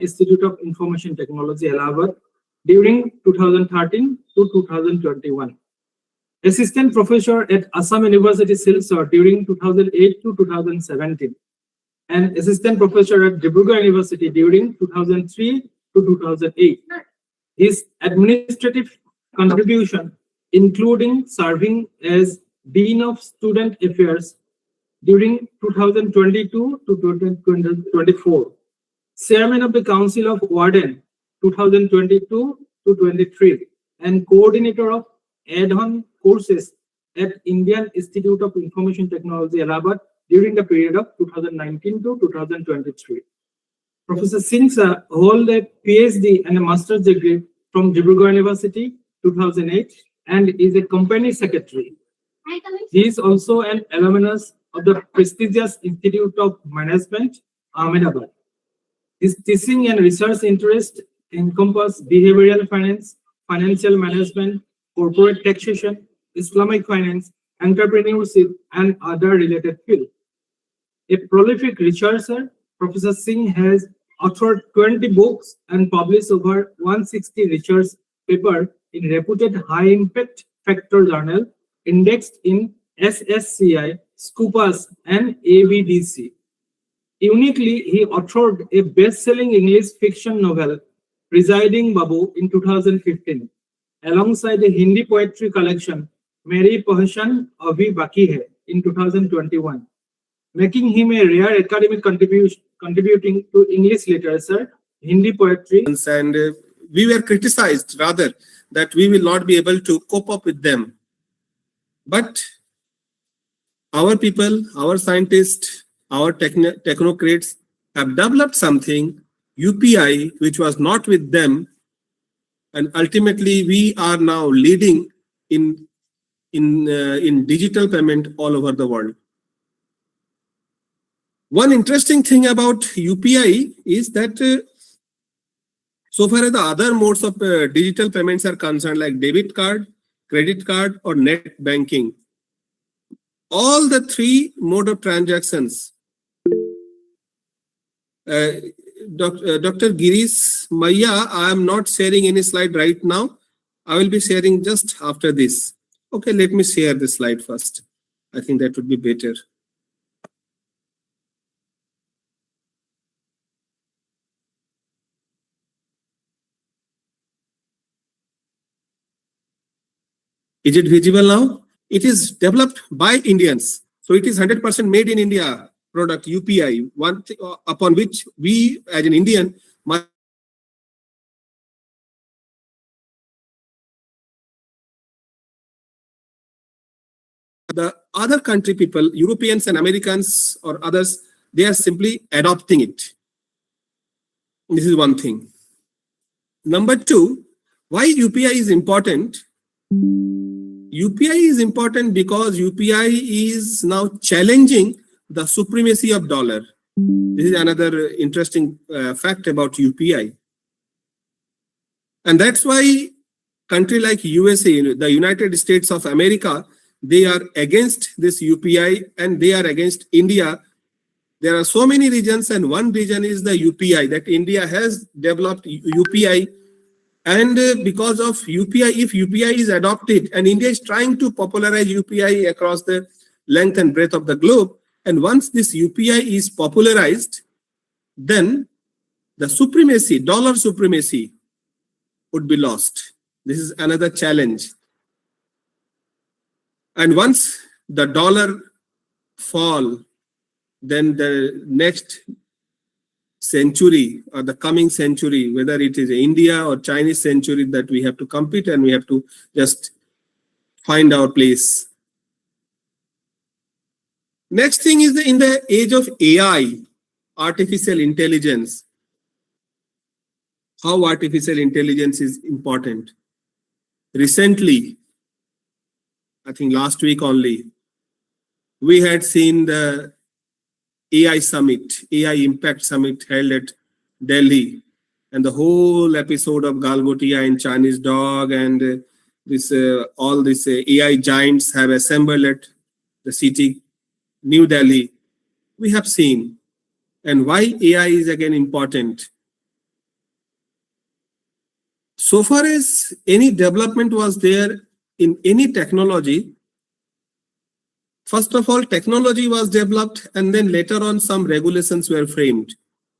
Institute of Information Technology, Allahabad, during 2013 to 2021. Assistant Professor at Assam University, Silchar, during 2008 to 2017. And Assistant Professor at Dibrugarh University during 2003 to 2008. His administrative contribution, including serving as Dean of Student Affairs during 2022 to 2024, Chairman of the Council of Warden 2022 to 23, and Coordinator of Ad-hoc courses at Indian Institute of Information Technology, Allahabad, during the period of 2019 to 2023. Professor Singh holds a PhD and a master's degree from Dibrugarh University 2008 and is a company secretary. He is also an alumnus of the prestigious Institute of Management, Ahmedabad. His teaching and research interests encompass behavioral finance, financial management, corporate taxation, Islamic finance, entrepreneurship, and other related fields. A prolific researcher, Professor Singh has authored 20 books and published over 160 research papers in reputed high-impact factor journal indexed in SSCI, Scopus, and ABDC. Uniquely, he authored a best-selling English fiction novel, Presiding Babu, in 2015, alongside a Hindi poetry collection, Meri Pahchan Abhi Baki Hai, in 2021, making him a rare academic contributing to English literature, Hindi poetry. And we were criticized, rather, that we will not be able to cope up with them. But our people, our scientists, our technocrats have developed something, UPI, which was not with them, and ultimately we are now leading in digital payment all over the world. One interesting thing about UPI is that so far as the other modes of digital payments are concerned, like debit card, credit card, or net banking, all the three mode of transactions. Dr. Girish Maya, I am not sharing any slide right now. I will be sharing just after this. Okay, let me share the slide first. I think that would be better. Is it visible now? It is developed by Indians. So it is 100% made in India product, UPI, one upon which we as an Indian must. The other country people, Europeans and Americans or others, they are simply adopting it. This is one thing. Number two, why UPI is important? UPI is important because UPI is now challenging the supremacy of dollar. This is another interesting fact about UPI. And that's why country like USA, the United States of America, they are against this UPI and they are against India. There are so many regions, and one region is the UPI, that India has developed UPI. And because of UPI, if UPI is adopted, and India is trying to popularize UPI across the length and breadth of the globe, and once this UPI is popularized, then the supremacy, dollar supremacy, would be lost. This is another challenge. And once the dollar fall, then the next century or the coming century, whether it is India or Chinese century, that we have to compete and we have to just find our place. Next thing is in the age of AI, artificial intelligence, how artificial intelligence is important. Recently, I think last week only, we had seen the AI Summit, AI Impact Summit held at Delhi, and the whole episode of Galgotia and Chinese dog and all these AI giants have assembled at the city, New Delhi. We have seen, and why AI is again important. So far as any development was there in any technology, first of all, technology was developed, and then later on some regulations were framed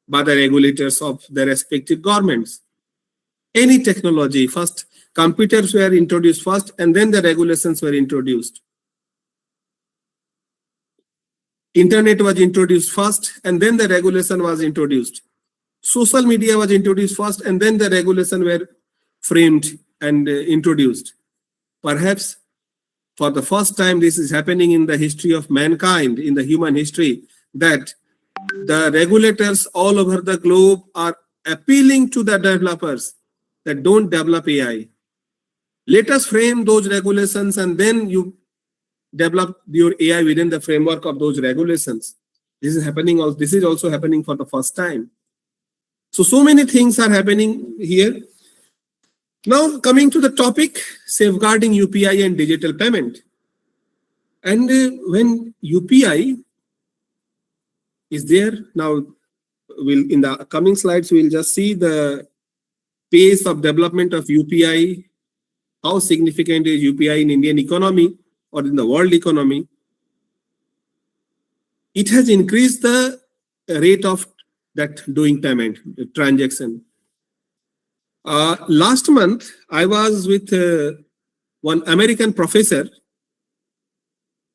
by the regulators of the respective governments. Any technology, first computers were introduced first, and then the regulations were introduced. Internet was introduced first, and then the regulation was introduced. Social media was introduced first, and then the regulation were framed and introduced. Perhaps for the first time, this is happening in the history of mankind, in the human history, that the regulators all over the globe are appealing to the developers that don't develop AI. Let us frame those regulations, and then you develop your AI within the framework of those regulations. This is happening. This is also happening for the first time. So many things are happening here. Now coming to the topic, safeguarding UPI and digital payment. And when UPI is there, now in the coming slides, we'll just see the pace of development of UPI, how significant is UPI in Indian economy or in the world economy. It has increased the rate of that doing payment, transaction. Last month, I was with one American professor,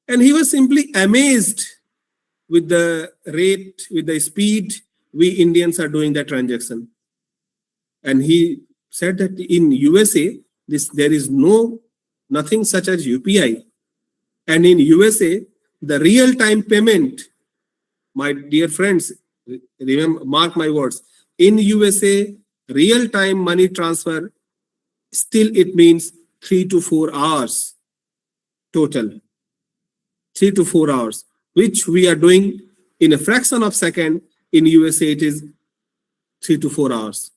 and he was simply amazed with the rate, with the speed we Indians are doing that transaction. And he said that in USA, there is nothing such as UPI. And in USA, the real-time payment, my dear friends, remember, mark my words, in USA, real-time money transfer, still it means 3 to 4 hours total. 3 to 4 hours, which we are doing in a fraction of a second. In USA, it is 3 to 4 hours.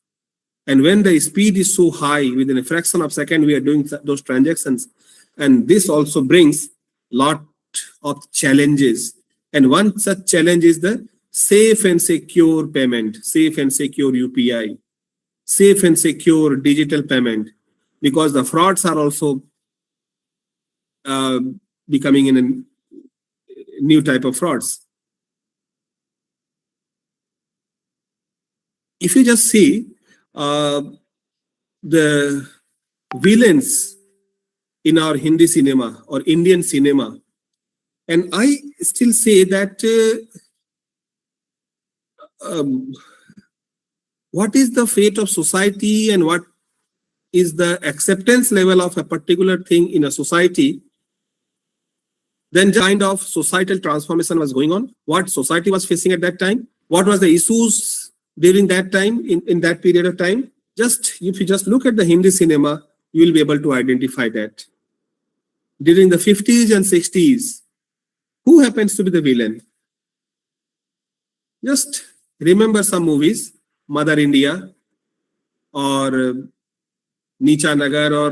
And when the speed is so high, within a fraction of a second, we are doing those transactions. And this also brings a lot of challenges. And one such challenge is the safe and secure payment, safe and secure UPI, safe and secure digital payment, because the frauds are also becoming in a new type of frauds. If you just see the villains in our Hindi cinema or Indian cinema, and I still say that what is the fate of society and what is the acceptance level of a particular thing in a society, then kind of societal transformation was going on, what society was facing at that time, what was the issues during that time, in that period of time. Just if you just look at the Hindi cinema, you will be able to identify that. During the 50s and 60s, who happens to be the villain? Just remember some movies, Mother India or Nicha Nagar or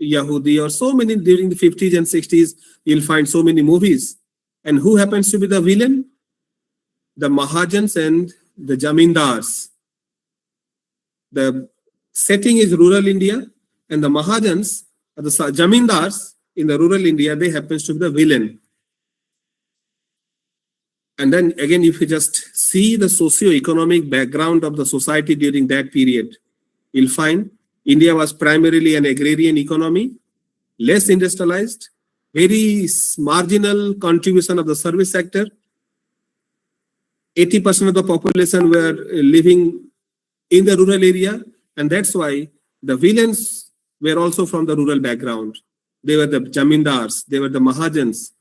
Yahudi, or so many during the 50s and 60s, you'll find so many movies. And who happens to be the villain? The Mahajans and the Jamindars. The setting is rural India, and the Mahajans, or the Jamindars in the rural India, they happens to be the villain. And then again, if you just see the socio-economic background of the society during that period, you'll find India was primarily an agrarian economy, less industrialized, very marginal contribution of the service sector. 80% of the population were living in the rural area, and that's why the villains were also from the rural background. They were the Jamindars, they were the Mahajans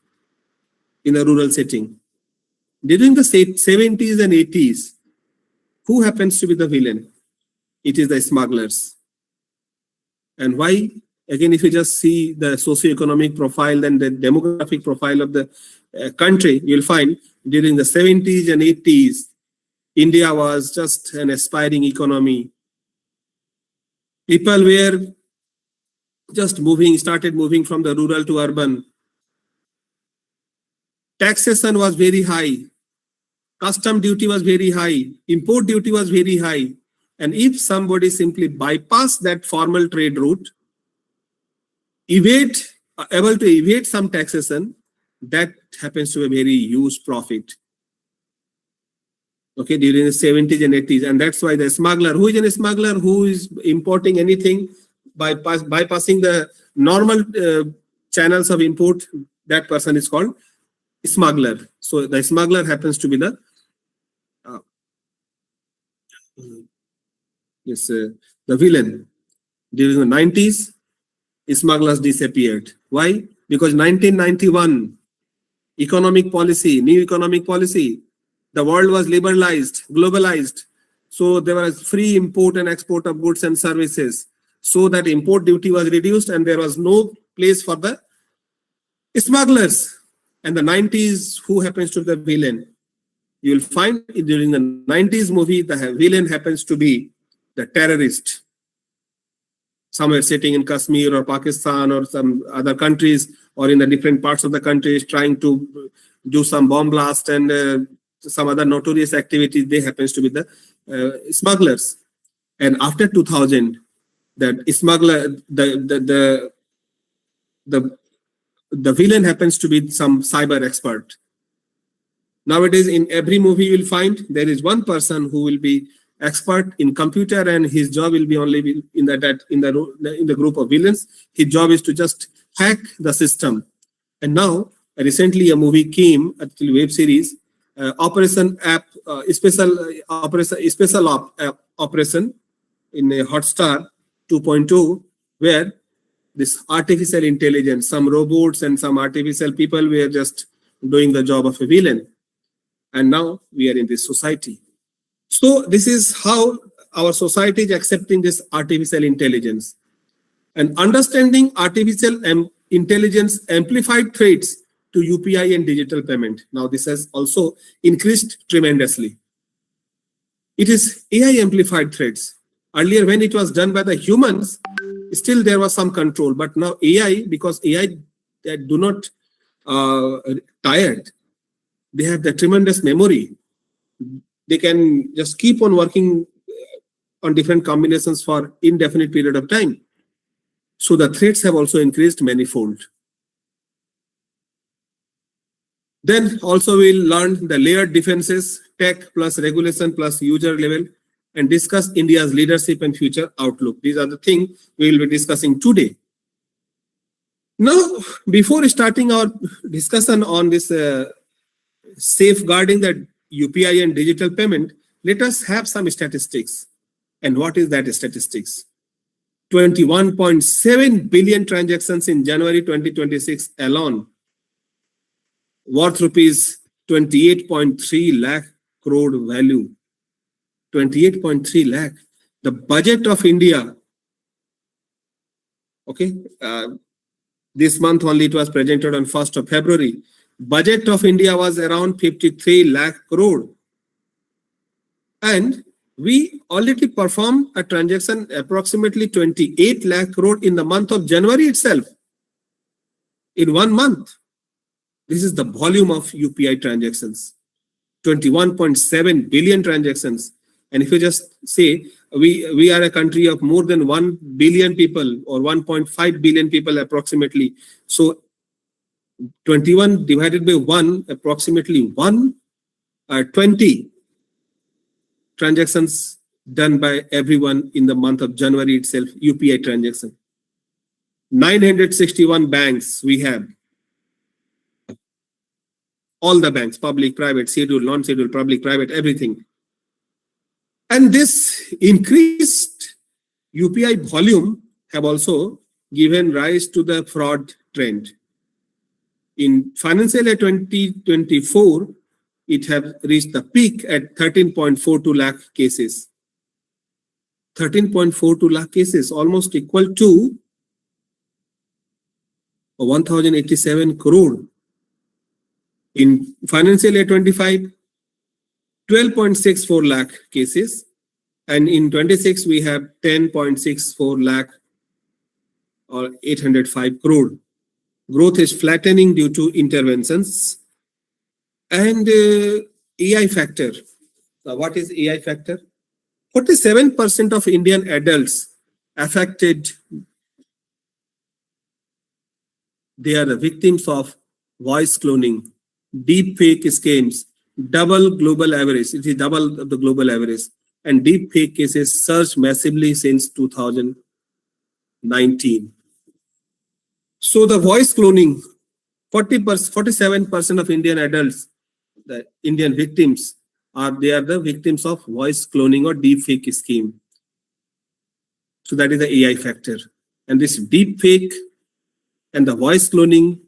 in a rural setting. During the 70s and 80s, who happens to be the villain? It is the smugglers. And why? Again, if you just see the socio-economic profile and the demographic profile of the country, you'll find during the 70s and 80s, India was just an aspiring economy. People were just started moving from the rural to urban. Taxation was very high. Custom duty was very high. Import duty was very high. And if somebody simply bypass that formal trade route, able to evade some taxation, that happens to be a very huge profit. Okay, during the 70s and 80s, and that's why the smuggler, who is a smuggler, who is importing anything bypassing the normal channels of import, that person is called smuggler. So the smuggler happens to be the the villain. During the 90s, smugglers disappeared. Why? Because 1991 economic policy, new economic policy, the world was liberalized, globalized. So there was free import and export of goods and services. So that import duty was reduced and there was no place for the smugglers. And the 90s, who happens to be the villain? You will find during the 90s movie, the villain happens to be the terrorist. Somewhere sitting in Kashmir or Pakistan or some other countries, or in the different parts of the countries, trying to do some bomb blast and some other notorious activities. They happens to be the smugglers. And after 2000, that smuggler, the villain happens to be some cyber expert. Nowadays, in every movie you will find there is one person who will be expert in computer, and his job will be only in the group of villains. His job is to just hack the system. And now, recently, a movie came, actually web series, Operation Operation in a Hotstar 2.2, where this artificial intelligence, some robots and some artificial people were just doing the job of a villain. And now we are in this society. So this is how our society is accepting this artificial intelligence. And understanding artificial intelligence amplified threats to UPI and digital payment. Now this has also increased tremendously. It is AI amplified threats. Earlier, when it was done by the humans, still there was some control. But now AI, because AI they do not tired, they have the tremendous memory. They can just keep on working on different combinations for indefinite period of time. So the threats have also increased manifold. Then also we'll learn the layered defenses, tech plus regulation plus user level, and discuss India's leadership and future outlook. These are the things we will be discussing today. Now, before starting our discussion on this safeguarding the UPI and digital payment, let us have some statistics. And what is that statistics? 21.7 billion transactions in January 2026 alone, worth rupees 28.3 lakh crore value. 28.3 lakh. The budget of India, okay, this month only it was presented on 1st of February. Budget of India was around 53 lakh crore. And we already performed a transaction approximately 28 lakh crore in the month of January itself. In 1 month. This is the volume of UPI transactions. 21.7 billion transactions. And if you just say we are a country of more than 1 billion people or 1.5 billion people approximately. So 21 divided by 1, approximately 20 transactions done by everyone in the month of January itself, UPI transaction. 961 banks we have. All the banks, public, private, scheduled, non-scheduled, public, private, everything. And this increased UPI volume have also given rise to the fraud trend. In financial year 2024, it have reached the peak at 13.42 lakh cases. 13.42 lakh cases, almost equal to 1,087 crore. In financial year 25, 12.64 lakh cases. And in 26, we have 10.64 lakh or 805 crore. Growth is flattening due to interventions. And AI factor. Now, what is AI factor? 47% of Indian adults affected, they are the victims of voice cloning, deep fake scams, double global average. It is double of the global average. And deep fake cases surged massively since 2019. So the voice cloning, 47% of Indian adults, the Indian victims, they are the victims of voice cloning or deep fake scheme. So that is the AI factor. And this deep fake and the voice cloning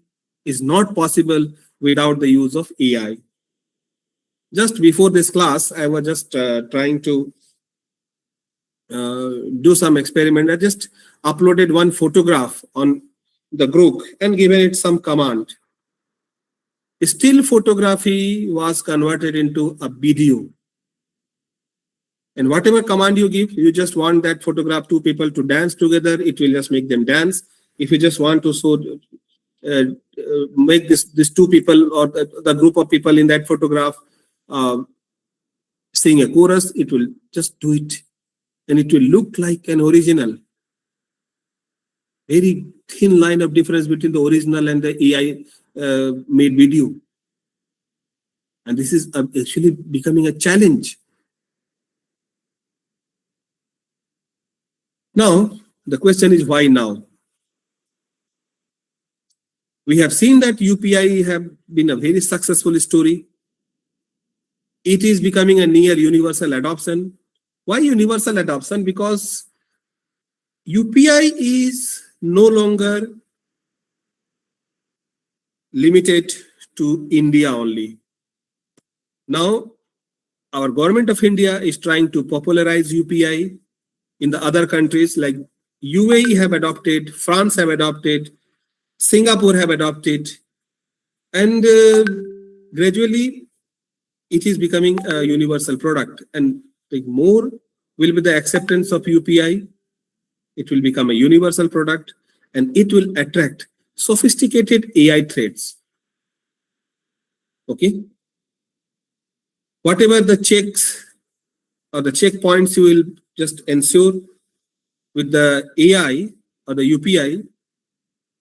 is not possible without the use of AI. Just before this class, I was just trying to do some experiment. I just uploaded one photograph on the group and given it some command. Still photography was converted into a video. And whatever command you give, you just want that photograph, two people to dance together, it will just make them dance. If you just want to make this two people or the group of people in that photograph sing a chorus, it will just do it. And it will look like an original. Very thin line of difference between the original and the AI made video. And this is actually becoming a challenge. Now, the question is why now? We have seen that UPI have been a very successful story. It is becoming a near universal adoption. Why universal adoption? Because UPI is no longer limited to India only. Now, our government of India is trying to popularize UPI in the other countries like UAE have adopted, France have adopted, Singapore have adopted, and gradually it is becoming a universal product. And the more will be the acceptance of UPI, it will become a universal product and it will attract sophisticated AI threats. Okay. Whatever the checks or the checkpoints you will just ensure with the AI or the UPI,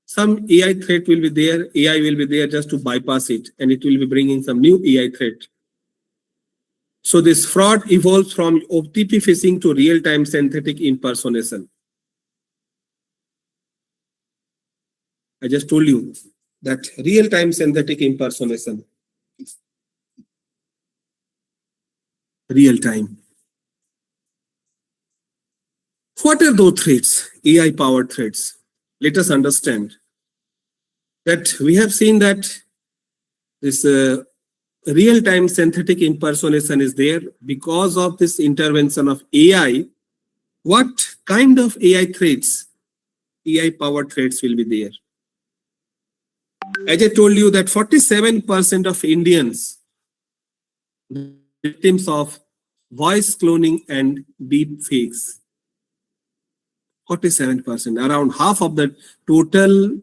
some AI threat will be there, AI will be there just to bypass it, and it will be bringing some new AI threat. So this fraud evolves from OTP phishing to real-time synthetic impersonation. I just told you that real-time synthetic impersonation. Real-time. What are those threats? AI-powered threats. Let us understand that we have seen that this real-time synthetic impersonation is there because of this intervention of AI. What kind of AI threats, AI-powered threats will be there? As I told you that 47% of Indians victims of voice cloning and deep fakes. 47%, around half of the total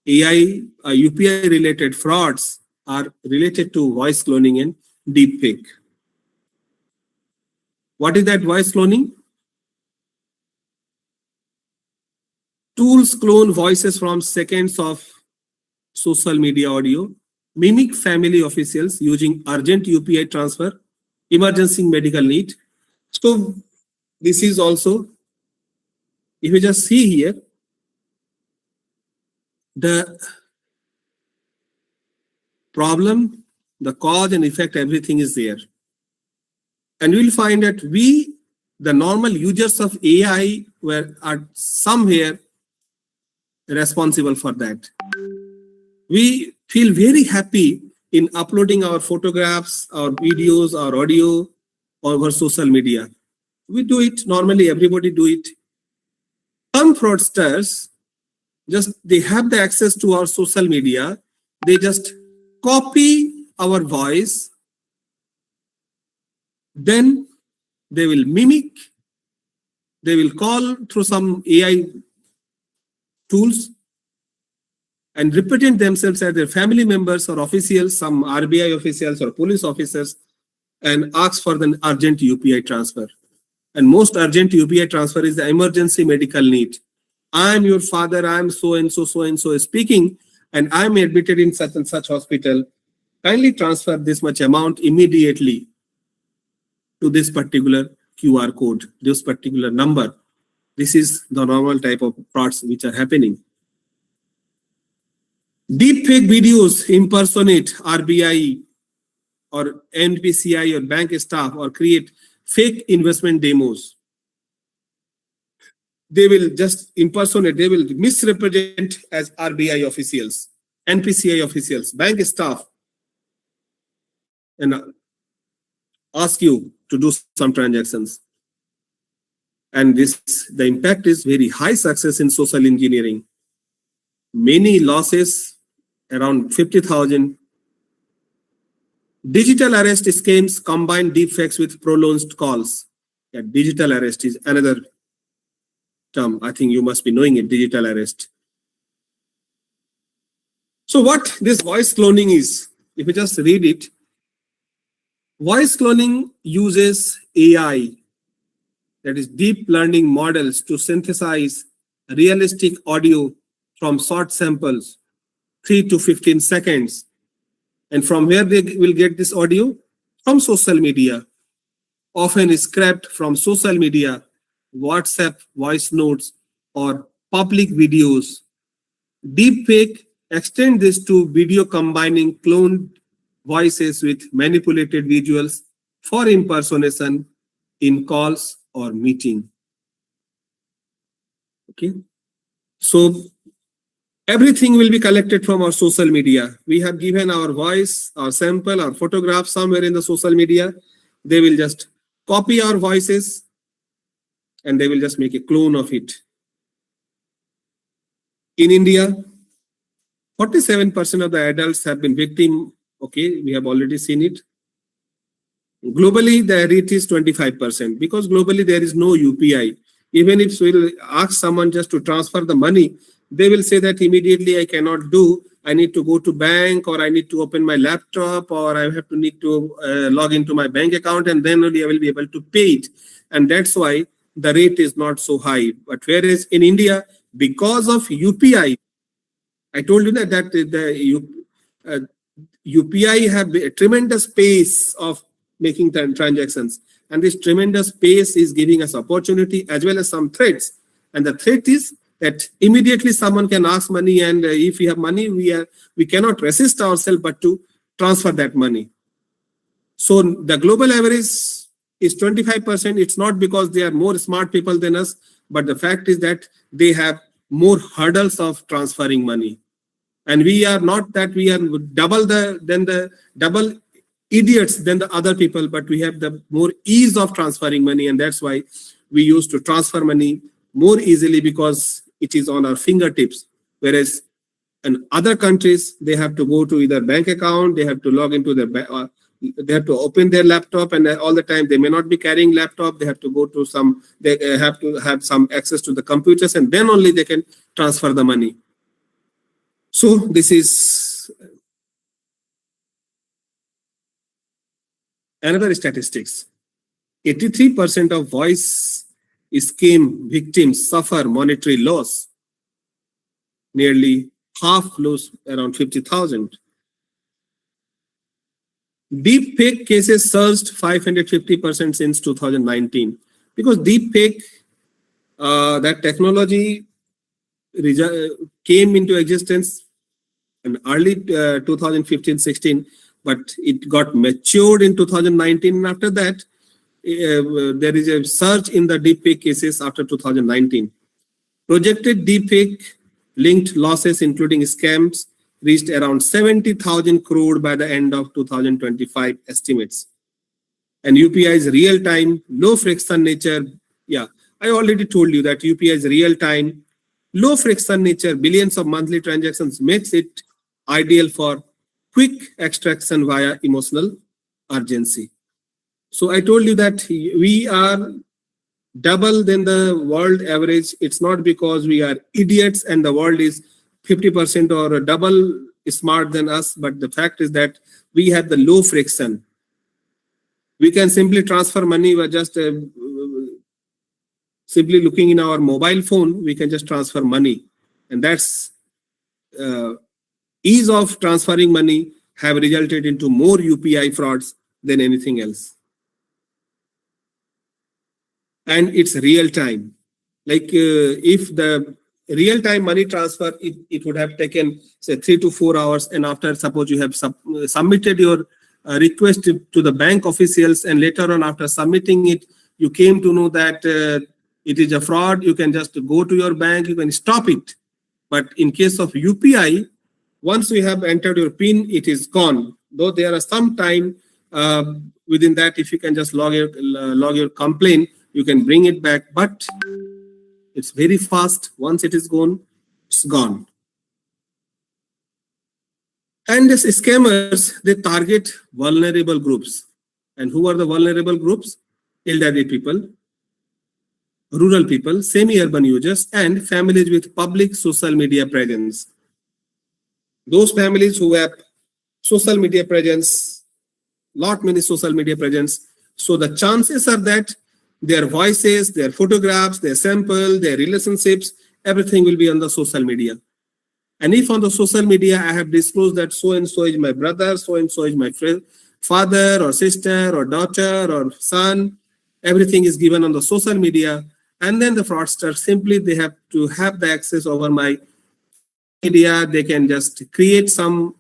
AI UPI related frauds are related to voice cloning and deep fake. What is that voice cloning? Tools clone voices from seconds of social media audio, mimic family officials using urgent UPI transfer, emergency medical need. So this is also, if you just see here, the problem, the cause and effect, everything is there. And you will find that we, the normal users of AI, are somewhere responsible for that. We feel very happy in uploading our photographs, our videos, our audio over social media. We do it, normally everybody do it. Some fraudsters, they have the access to our social media, they just copy our voice, then they will mimic, they will call through some AI tools and represent themselves as their family members or officials, some RBI officials or police officers, and asks for the urgent UPI transfer. And most urgent UPI transfer is the emergency medical need. I am your father, I am so and so speaking, and I am admitted in such and such hospital. Kindly transfer this much amount immediately to this particular QR code, this particular number. This is the normal type of frauds which are happening. Deepfake videos impersonate RBI or NPCI or bank staff or create fake investment demos. They will just impersonate, they will misrepresent as RBI officials, NPCI officials, bank staff, and ask you to do some transactions. And the impact is very high success in social engineering. Many losses, around 50,000. Digital arrest schemes combine deepfakes with prolonged calls. Yeah, digital arrest is another term. I think you must be knowing it, digital arrest. So what this voice cloning is, if you just read it, voice cloning uses AI, that is deep learning models, to synthesize realistic audio from short samples, 3 to 15 seconds. And from where they will get this audio? From social media, often scrapped from social media, WhatsApp voice notes, or public videos. Deepfake extend this to video combining cloned voices with manipulated visuals for impersonation in calls or meeting. Okay, so everything will be collected from our social media. We have given our voice, our sample, our photograph somewhere in the social media. They will just copy our voices and they will just make a clone of it. In India, 47% of the adults have been victim. Okay, we have already seen it. Globally, the rate is 25% because globally there is no UPI. Even if we will ask someone just to transfer the money, they will say that immediately I cannot do. I need to go to bank, or I need to open my laptop, or I have to need to log into my bank account, and then only I will be able to pay it. And that's why the rate is not so high. But whereas in India, because of UPI, I told you that the UPI have a tremendous pace of making transactions, and this tremendous pace is giving us opportunity as well as some threats. And the threat is that immediately someone can ask money, and if we have money, we cannot resist ourselves but to transfer that money. So the global average is 25%. It's not because they are more smart people than us, but the fact is that they have more hurdles of transferring money. And we are not that we are double idiots than the other people, but we have the more ease of transferring money, and that's why we used to transfer money more easily because it is on our fingertips. Whereas in other countries, they have to go to either bank account, they have to log into their they have to open their laptop, and all the time they may not be carrying laptop. They have to go to they have to have some access to the computers, and then only they can transfer the money. So this is another statistics. 83% of voice scam victims suffer monetary loss. Nearly half lose around 50,000. Deepfake cases surged 550% since 2019 because deepfake, that technology came into existence in early 2015-16, but it got matured in 2019, and after that there is a surge in the deepfake cases after 2019. Projected deepfake linked losses, including scams, reached around 70,000 crore by the end of 2025 estimates. And UPI's real-time, low-friction nature, yeah, I already told you that UPI's real-time, low-friction nature, billions of monthly transactions makes it ideal for quick extraction via emotional urgency. So I told you that we are double than the world average. It's not because we are idiots and the world is 50% or double smart than us, but the fact is that we have the low friction. We can simply transfer money. We're just simply looking in our mobile phone. We can just transfer money, and that's ease of transferring money have resulted into more UPI frauds than anything else. And it's real time. Like if the real time money transfer, it would have taken say 3 to 4 hours, and after suppose you have submitted your request to the bank officials, and later on after submitting it, you came to know that it is a fraud, you can just go to your bank, you can stop it. But in case of UPI, once you have entered your PIN, it is gone. Though there are some time within that, if you can just log your complaint, you can bring it back. But it's very fast. Once it is gone, it's gone. And these scammers, they target vulnerable groups. And who are the vulnerable groups? Elderly people, rural people, semi-urban users, and families with public social media presence. Those families who have social media presence, many social media presence, so the chances are that their voices, their photographs, their sample, their relationships, everything will be on the social media. And if on the social media I have disclosed that so and so is my brother, so and so is my friend, father or sister or daughter or son, everything is given on the social media, and then the fraudster simply they have to have the access over my media. They can just create some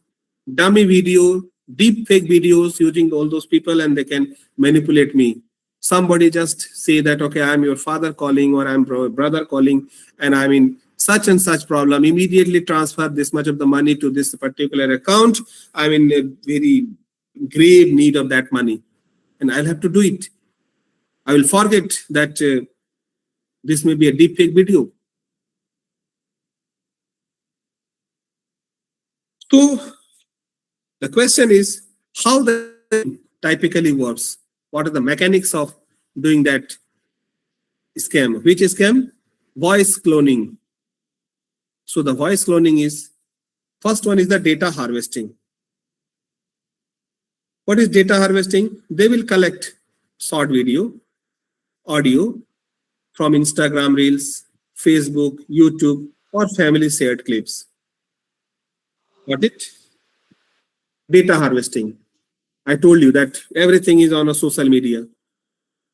dummy video, deep fake videos using all those people, and they can manipulate me. Somebody just say that, okay, I'm your father calling, or I'm brother calling, and I'm in such and such problem. Immediately transfer this much of the money to this particular account. I'm in a very grave need of that money, and I'll have to do it. I will forget that this may be a deep fake video. So the question is how the typically works. What are the mechanics of doing that scam? Which scam? Voice cloning. So the voice cloning is, first one is the data harvesting. What is data harvesting? They will collect short video, audio from Instagram Reels, Facebook, YouTube, or family shared clips. Got it? Data harvesting. I told you that everything is on a social media.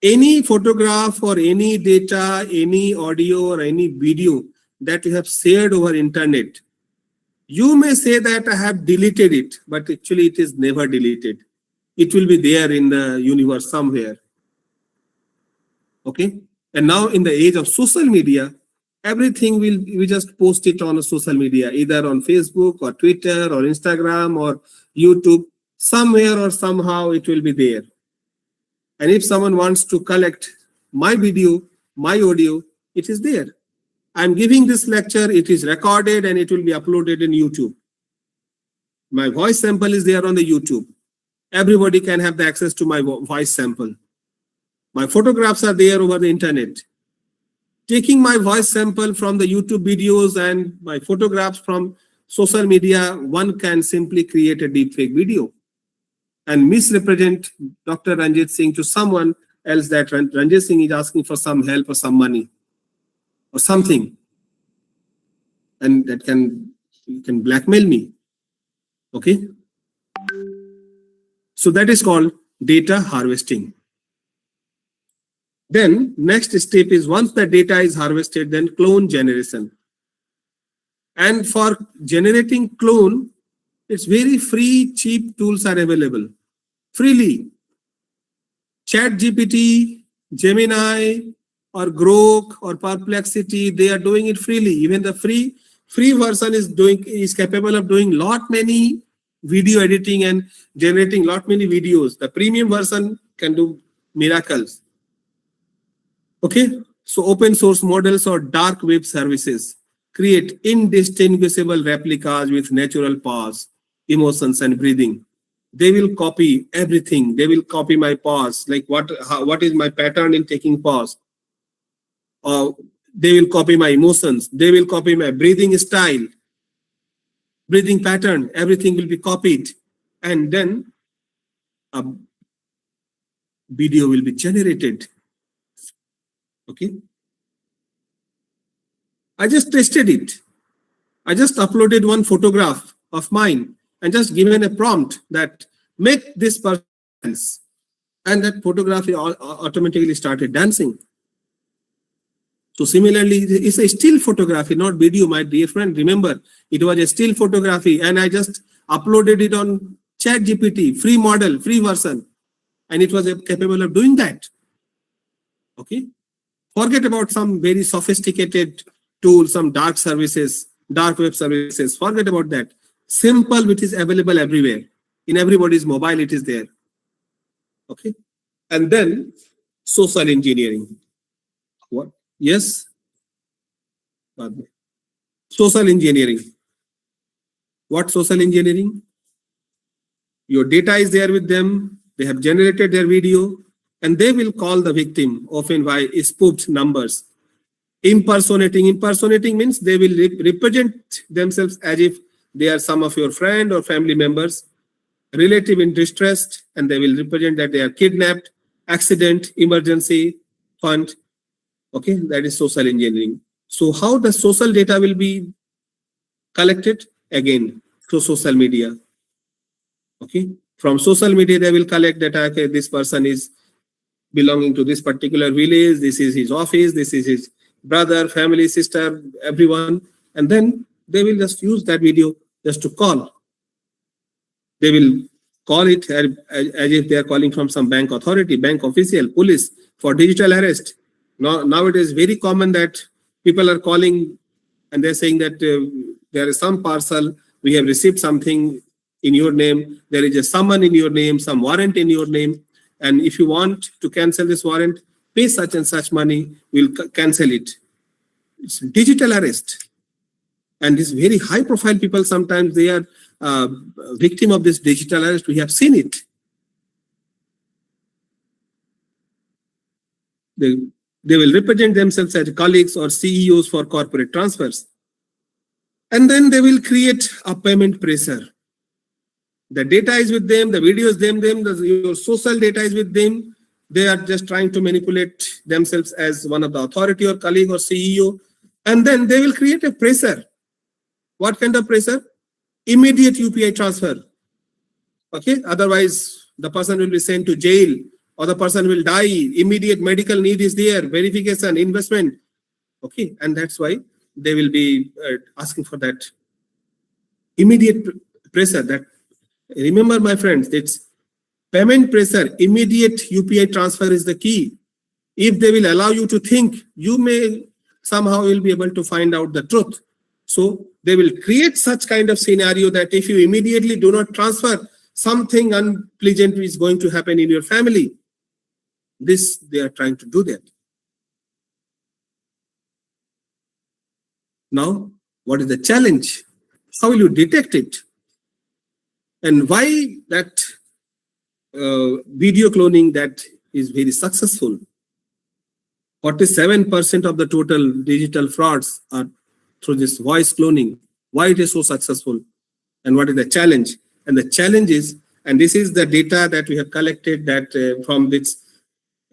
Any photograph or any data, any audio or any video that you have shared over internet, you may say that I have deleted it, but actually it is never deleted. It will be there in the universe somewhere. Okay. And now in the age of social media, everything we just post it on a social media, either on Facebook or Twitter or Instagram or YouTube. Somewhere or somehow it will be there. And if someone wants to collect my video, my audio, it is there. I'm giving this lecture, it is recorded and it will be uploaded in YouTube. My voice sample is there on the YouTube. Everybody can have the access to my voice sample. My photographs are there over the internet. Taking my voice sample from the YouTube videos and my photographs from social media, one can simply create a deepfake video and misrepresent Dr. Ranjit Singh to someone else that Ranjit Singh is asking for some help or some money or something. And that can blackmail me. Okay. So that is called data harvesting. Then next step is, once the data is harvested, then clone generation. And for generating clone, it's very free, cheap tools are available. Freely. ChatGPT, Gemini, or Grok, or Perplexity, they are doing it freely. Even the free version is capable of doing lot many video editing and generating lot many videos. The premium version can do miracles. Okay, so open source models or dark web services create indistinguishable replicas with natural pause, emotions, and breathing. They will copy everything. They will copy my pause, like what is my pattern in taking pause. They will copy my emotions. They will copy my breathing style, breathing pattern. Everything will be copied. And then video will be generated. Okay. I just tested it. I just uploaded one photograph of mine and just given a prompt that make this person dance. And that photograph automatically started dancing. So similarly, it's a still photography, not video, my dear friend. Remember, it was a still photography and I just uploaded it on ChatGPT, free model, free version. And it was capable of doing that. Okay. Forget about some very sophisticated tools, some dark services, dark web services. Forget about that. Simple, which is available everywhere. In everybody's mobile, it is there. Okay. And then social engineering. What? Yes. Social engineering. What social engineering? Your data is there with them. They have generated their video and they will call the victim often by spoofed numbers. Impersonating. Impersonating means they will represent themselves as if they are some of your friend or family members, relative in distress, and they will represent that they are kidnapped, accident, emergency, fund. Okay, that is social engineering. So how the social data will be collected? Again, through social media. Okay, from social media, they will collect data. Okay, this person is belonging to this particular village. This is his office. This is his brother, family, sister, everyone. And then they will just use that video just to call. They will call it as if they are calling from some bank authority, bank official, police for digital arrest. Now it is very common that people are calling and they're saying that there is some parcel, we have received something in your name, there is a summon in your name, some warrant in your name, and if you want to cancel this warrant, pay such and such money, we'll cancel it. It's digital arrest. And these very high profile people, sometimes they are victim of this digital arrest. We have seen it. They will represent themselves as colleagues or CEOs for corporate transfers. And then they will create a payment pressure. The data is with them, the video is them, your social data is with them. They are just trying to manipulate themselves as one of the authority or colleague or CEO. And then they will create a pressure. What kind of pressure? Immediate UPI transfer. Okay, otherwise the person will be sent to jail or the person will die. Immediate medical need is there, verification, investment. Okay, and that's why they will be asking for that immediate pressure. That remember, my friends, it's payment pressure. Immediate UPI transfer is the key. If they will allow you to think, you may somehow will be able to find out the truth. So they will create such kind of scenario that if you immediately do not transfer, something unpleasant is going to happen in your family. This, they are trying to do that. Now, what is the challenge? How will you detect it? And why that video cloning that is very successful? 47% of the total digital frauds are through this voice cloning. Why it is so successful? And what is the challenge? And the challenge is, and this is the data that we have collected that from this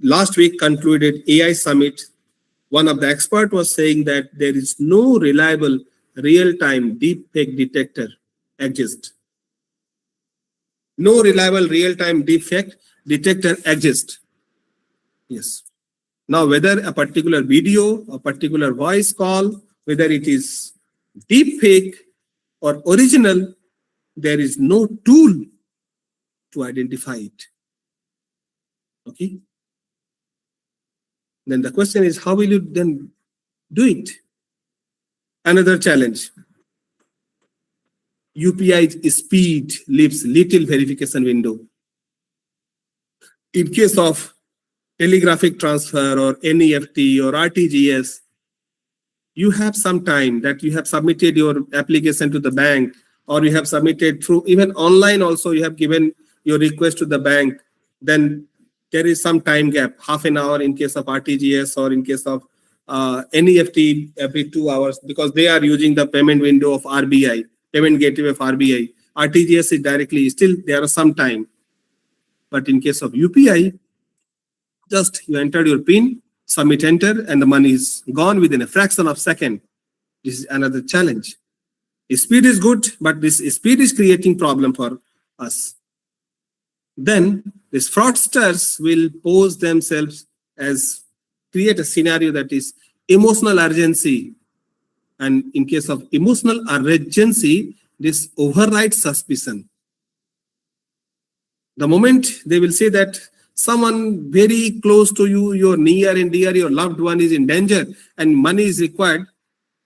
last week concluded AI summit. One of the experts was saying that there is no reliable real-time deepfake detector exists. No reliable real-time deepfake detector exists. Yes. Now, whether a particular video, a particular voice call, whether it is deepfake or original, there is no tool to identify it. Okay. Then the question is, how will you then do it? Another challenge. UPI speed leaves little verification window. In case of telegraphic transfer or NEFT or RTGS, you have some time that you have submitted your application to the bank, or you have submitted through even online also, you have given your request to the bank. Then there is some time gap, half an hour in case of RTGS, or in case of NEFT every 2 hours, because they are using the payment window of RBI, payment gateway of RBI. RTGS is directly, still there are some time. But in case of UPI, Just you entered your PIN, submit enter, and the money is gone within a fraction of a second. This is another challenge. Speed is good, but this speed is creating problem for us. Then these fraudsters will pose themselves as create a scenario that is emotional urgency. And in case of emotional urgency, this overrides suspicion. The moment they will say that someone very close to you, your near and dear, your loved one is in danger and money is required,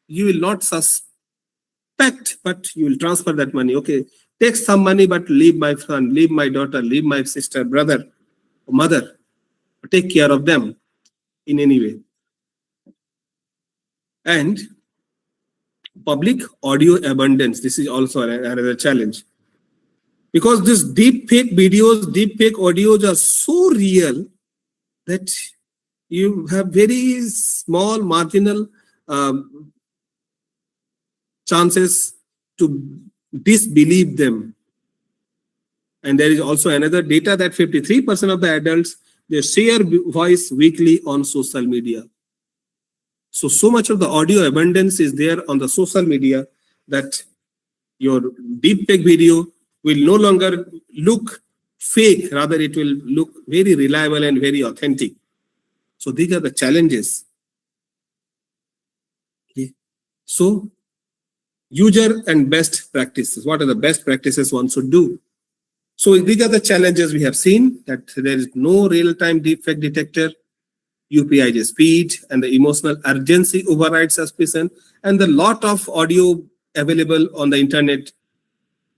you will not suspect, but you will transfer that money. Okay, take some money, but leave my son, leave my daughter, leave my sister, brother, mother. Take care of them in any way. And public audio abundance. This is also another challenge. Because these deep fake videos, deep fake audios are so real that you have very small marginal chances to disbelieve them. And there is also another data that 53% of the adults, they share voice weekly on social media. So much of the audio abundance is there on the social media that your deep fake video will no longer look fake, rather it will look very reliable and very authentic. So these are the challenges. Okay. So user and best practices. What are the best practices one should do? So these are the challenges we have seen, that there is no real-time deepfake detector, UPI speed, and the emotional urgency overrides suspicion, and the lot of audio available on the internet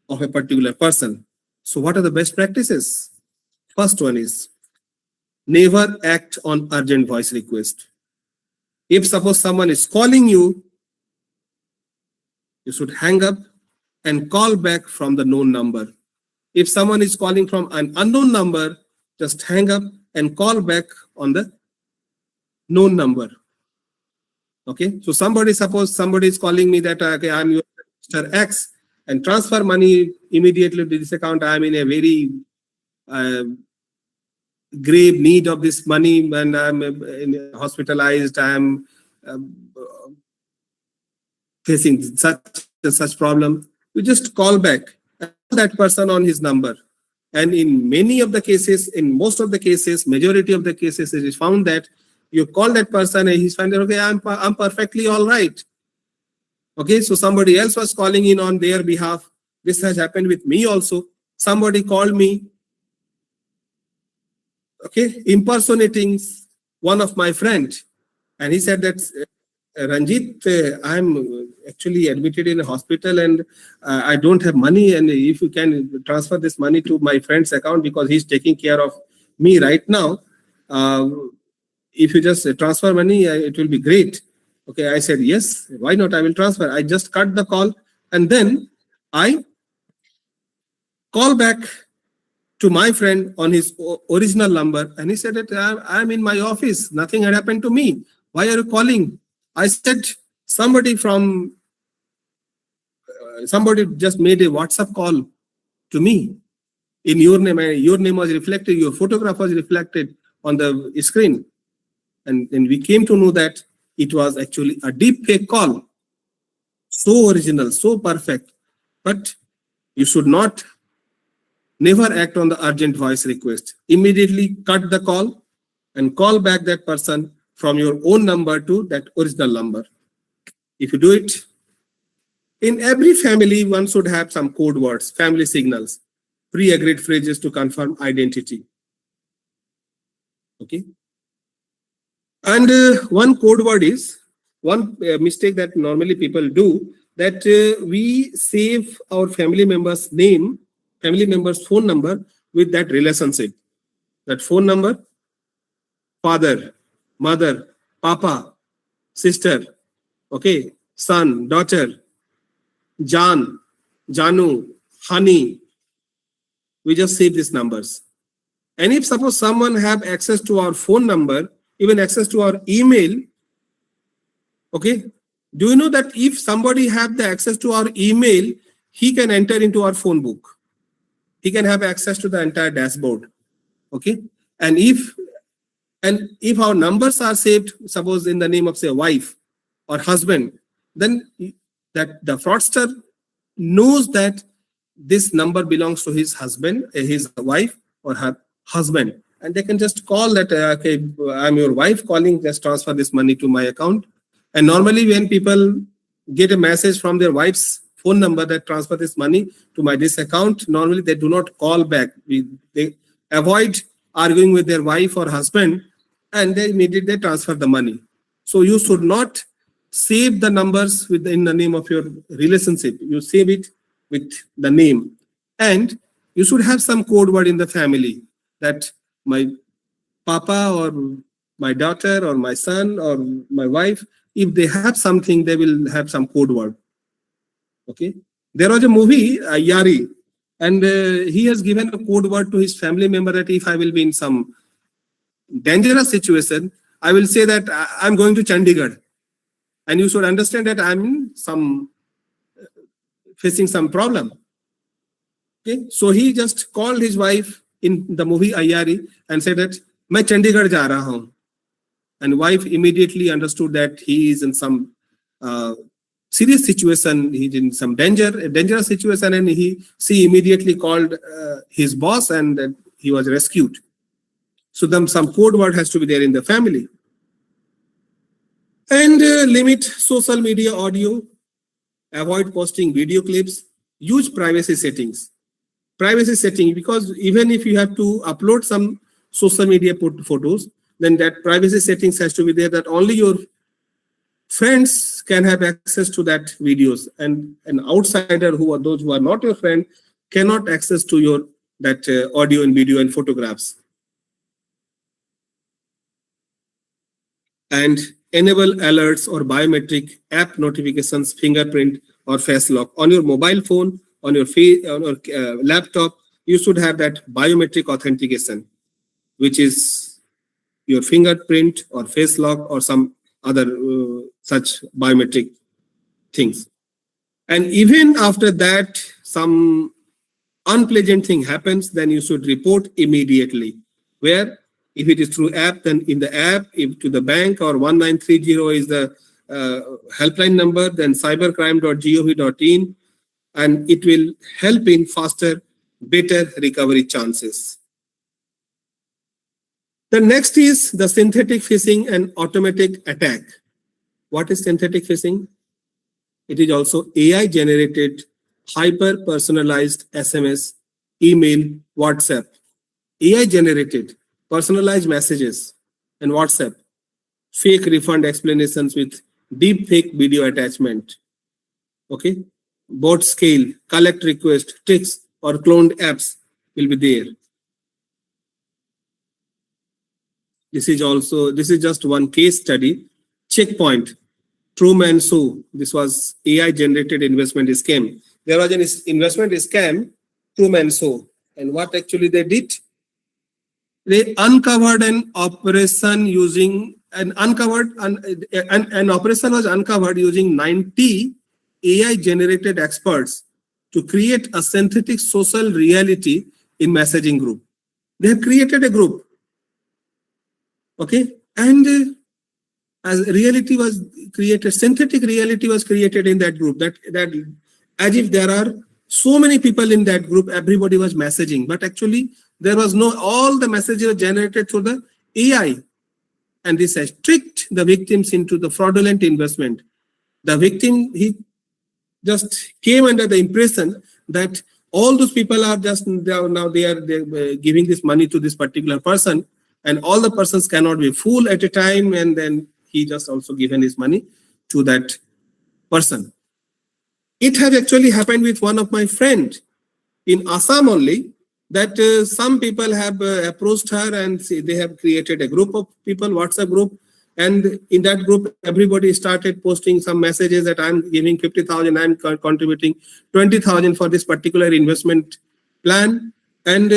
of a particular person. So what are the best practices? First one is never act on urgent voice request. If suppose someone is calling you, you should hang up and call back from the known number. If someone is calling from an unknown number, just hang up and call back on the known number. Okay, so suppose somebody is calling me that okay, I'm your Mr. X, and transfer money immediately to this account. I'm in a very grave need of this money, and I'm hospitalized. I'm facing such problem. You just call back that person on his number. And in many of the cases, in most of the cases, majority of the cases, it is found that you call that person and he's finding, okay, I'm perfectly all right. Okay, so somebody else was calling in on their behalf. This has happened with me also. Somebody called me, okay, impersonating one of my friends. And he said that, Ranjit, I'm actually admitted in a hospital and I don't have money. And if you can transfer this money to my friend's account because he's taking care of me right now, if you just transfer money, it will be great. Okay, I said, yes, why not? I will transfer. I just cut the call and then I call back to my friend on his original number. And he said that I'm in my office. Nothing had happened to me. Why are you calling? I said, somebody just made a WhatsApp call to me in your name. Your name was reflected, your photograph was reflected on the screen. And then we came to know that it was actually a deep fake call. So original, so perfect. But you should never act on the urgent voice request. Immediately cut the call and call back that person from your own number to that original number. If you do it, in every family, one should have some code words, family signals, pre-agreed phrases to confirm identity. Okay. And one code word is, one mistake that normally people do, that we save our family member's name, family member's phone number with that relationship. That phone number, father, mother, papa, sister, okay, son, daughter, Jan, Janu, Honey. We just save these numbers. And if suppose someone have access to our phone number, even access to our email, okay, do you know that if somebody have the access to our email, he can enter into our phone book. He can have access to the entire dashboard. Okay. And if And if our numbers are saved, suppose in the name of say wife or husband, then that the fraudster knows that this number belongs to his husband, his wife or her husband, and they can just call that, okay, I'm your wife calling, just transfer this money to my account. And normally when people get a message from their wife's phone number that transfer this money to my this account, normally they do not call back. They avoid arguing with their wife or husband, and they immediately transfer the money. So you should not save the numbers in the name of your relationship. You save it with the name, and you should have some code word in the family that my papa or my daughter or my son or my wife, if they have something, they will have some code word. Okay, there was a movie Yari, and he has given a code word to his family member that if I will be in some dangerous situation, I will say that I'm going to Chandigarh, and you should understand that I'm facing some problem. Okay, so he just called his wife in the movie Ayari and said that मैं चंडीगढ़ जा रहा हूँ, and wife immediately understood that he is in some serious situation, he's in some dangerous situation, and she immediately called his boss, and he was rescued. So then some code word has to be there in the family. And limit social media audio, avoid posting video clips, use privacy settings. Privacy setting, because even if you have to upload some social media photos, then that privacy settings has to be there, that only your friends can have access to that videos, and an outsider who are those who are not your friend cannot access to your that audio and video and photographs. And enable alerts or biometric app notifications, fingerprint or face lock on your mobile phone, on your laptop. You should have that biometric authentication, which is your fingerprint or face lock or some other such biometric things. And even after that, some unpleasant thing happens, then you should report immediately. Where, if it is through app, then in the app, if to the bank, or 1930 is the helpline number, then cybercrime.gov.in, and it will help in faster, better recovery chances. The next is the synthetic phishing and automatic attack. What is synthetic phishing? It is also AI generated, hyper personalized SMS, email, WhatsApp. AI generated, personalized messages and WhatsApp. Fake refund explanations with deep fake video attachment. Okay. Bot scale, collect request, tricks or cloned apps will be there. This is just one case study. Checkpoint, Truman Show. This was AI generated investment scam. There was an investment scam, Truman Show. And what actually they did? They uncovered an operation using an operation was uncovered using 90 AI generated experts to create a synthetic social reality in messaging group. They have created a group. Okay, and as reality was created, synthetic reality was created in that group, that as if there are so many people in that group, everybody was messaging, but actually there was no, all the messages were generated through the AI, and this has tricked the victims into the fraudulent investment. The victim, he just came under the impression that all those people are just now they are giving this money to this particular person, and all the persons cannot be full at a time, and then he just also given his money to that person. It has actually happened with one of my friends in Assam only, that some people have approached her, and they have created a group of people, WhatsApp group, and in that group everybody started posting some messages that I'm giving 50,000, I'm contributing 20,000 for this particular investment plan. And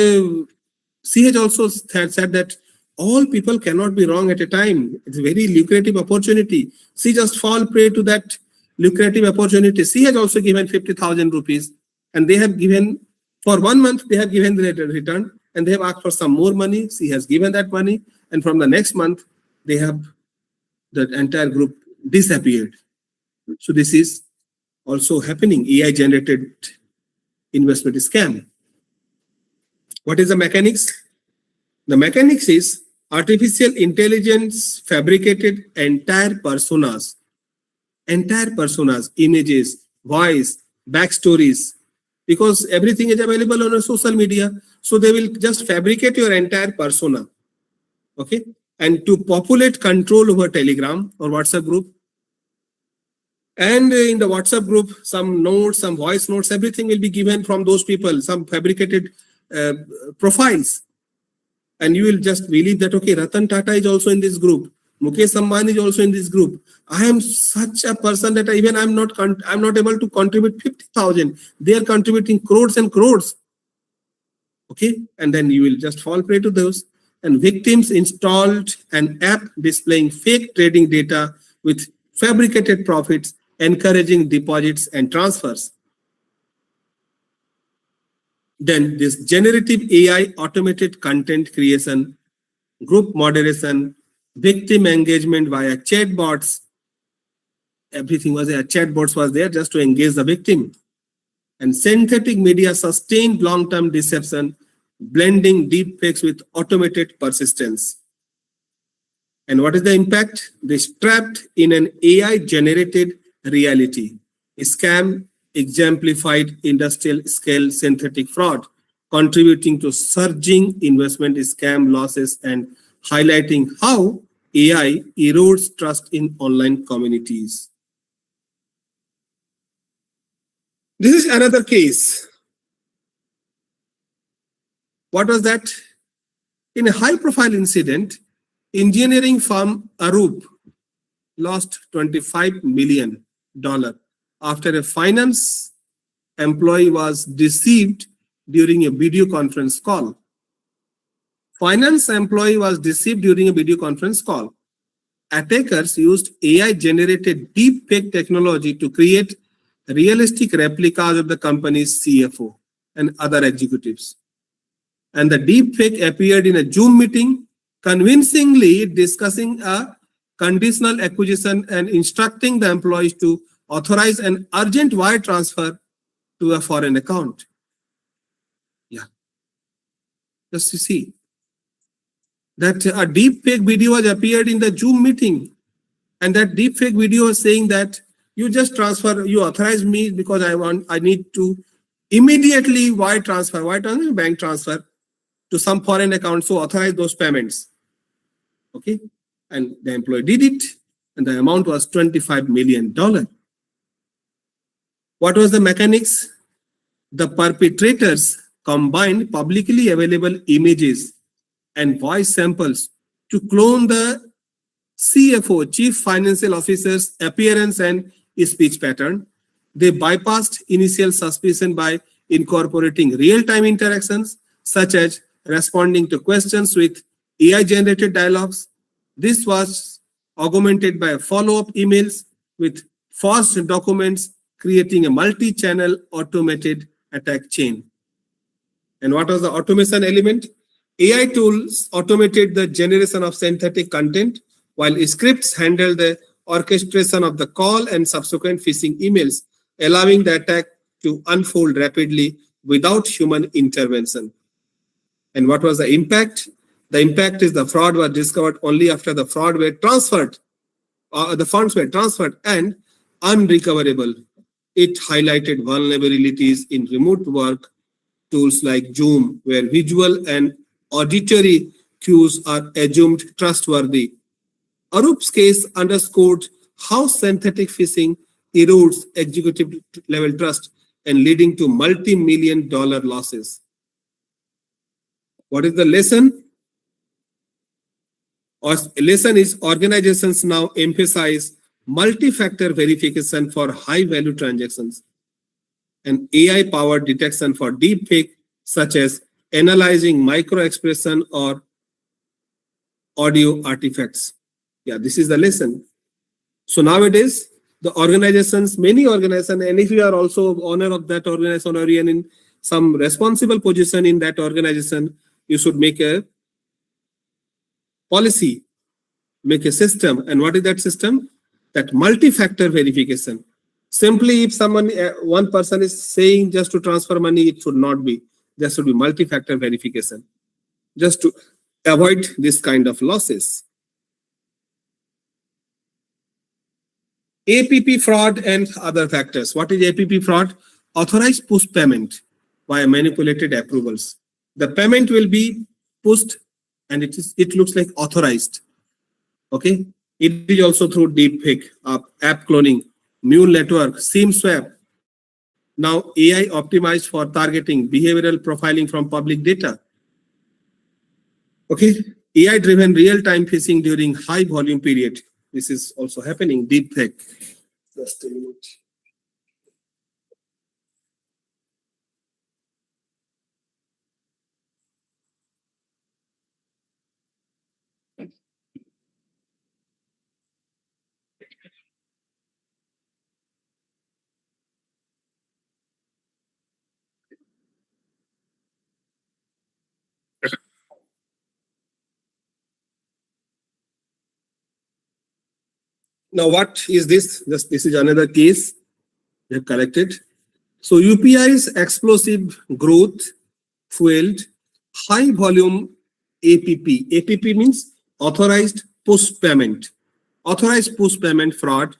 she has also said that all people cannot be wrong at a time. It's a very lucrative opportunity. She just fall prey to that lucrative opportunity. She has also given 50,000 rupees, and they have given for 1 month, they have given the return, and they have asked for some more money. She has given that money, and from the next month, they have the entire group disappeared. So this is also happening, AI generated investment scam. What is the mechanics? The mechanics is artificial intelligence fabricated entire personas, images, voice, backstories, because everything is available on a social media. So they will just fabricate your entire persona. Okay. And to populate control over Telegram or WhatsApp group. And in the WhatsApp group, some notes, some voice notes, everything will be given from those people, some fabricated profiles. And you will just believe that, okay, Ratan Tata is also in this group. Mukesh Ambani is also in this group. I am such a person that even I'm not able to contribute 50,000. They are contributing crores and crores. Okay, and then you will just fall prey to those. And victims installed an app displaying fake trading data with fabricated profits, encouraging deposits and transfers. Then this generative AI automated content creation, group moderation, victim engagement via chatbots. Everything was there. Chatbots was there just to engage the victim. And synthetic media sustained long-term deception, blending deepfakes with automated persistence. And what is the impact? They trapped in an AI-generated reality. A scam exemplified industrial-scale synthetic fraud, contributing to surging investment scam losses and highlighting how AI erodes trust in online communities. This is another case. What was that? In a high-profile incident, engineering firm Arup lost $25 million after a finance employee was deceived during a video conference call. Finance employee was deceived during a video conference call. Attackers used AI-generated deepfake technology to create realistic replicas of the company's CFO and other executives. And the deepfake appeared in a Zoom meeting, convincingly discussing a conditional acquisition and instructing the employees to authorize an urgent wire transfer to a foreign account. Yeah. Just to see that a deepfake video has appeared in the Zoom meeting, and that deepfake video is saying that you just transfer, you authorize me because I need to immediately wire transfer, bank transfer to some foreign account, so authorize those payments. Okay, and the employee did it, and the amount was $25 million. What was the mechanics? The perpetrators combined publicly available images and voice samples to clone the CFO, Chief Financial Officer's appearance and speech pattern. They bypassed initial suspicion by incorporating real-time interactions, such as responding to questions with AI-generated dialogues. This was augmented by follow-up emails with forged documents, creating a multi-channel automated attack chain. And what was the automation element? AI tools automated the generation of synthetic content, while scripts handled the orchestration of the call and subsequent phishing emails, allowing the attack to unfold rapidly without human intervention. And what was the impact? The impact is the fraud was discovered only after the fraud were transferred, the funds were transferred and unrecoverable. It highlighted vulnerabilities in remote work tools like Zoom, where visual and auditory cues are assumed trustworthy. Arup's case underscored how synthetic phishing erodes executive level trust and leading to multi-million-dollar losses. What is the lesson? Lesson is organizations now emphasize multi-factor verification for high-value transactions and AI-powered detection for deepfake, such as analyzing micro-expression or audio artifacts. Yeah, this is the lesson. So nowadays, the organizations, many organizations, and if you are also owner of that organization or you are in some responsible position in that organization, you should make a policy, make a system. And what is that system? That multi-factor verification. Simply, if someone, one person is saying just to transfer money, it should not be. There should be multi-factor verification, just to avoid this kind of losses. APP fraud and other factors. What is APP fraud? Authorized push payment via manipulated approvals. The payment will be pushed and it looks like authorized. Okay. It is also through deepfake, app cloning, neural network, SIM swap. Now AI optimized for targeting, behavioral profiling from public data. Okay. AI driven real-time phishing during high volume period. This is also happening, deepfake. Just a minute. Now, what is this? This is another case we have collected. So UPI's explosive growth fueled high volume APP. APP means authorized push payment. Authorized push payment fraud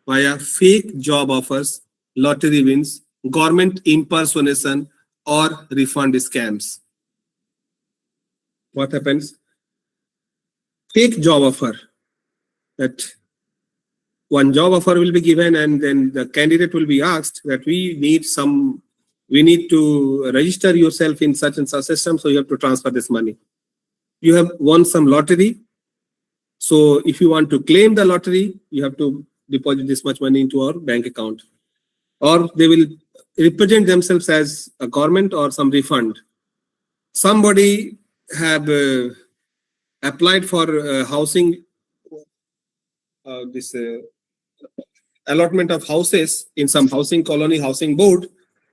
via fake job offers, lottery wins, government impersonation, or refund scams. What happens? Fake job offer. That one job offer will be given and then the candidate will be asked that we need to register yourself in such and such system, so you have to transfer this money. You have won some lottery, so if you want to claim the lottery, you have to deposit this much money into our bank account, or they will represent themselves as a government or some refund. Somebody have applied for housing, allotment of houses in some housing colony, housing board,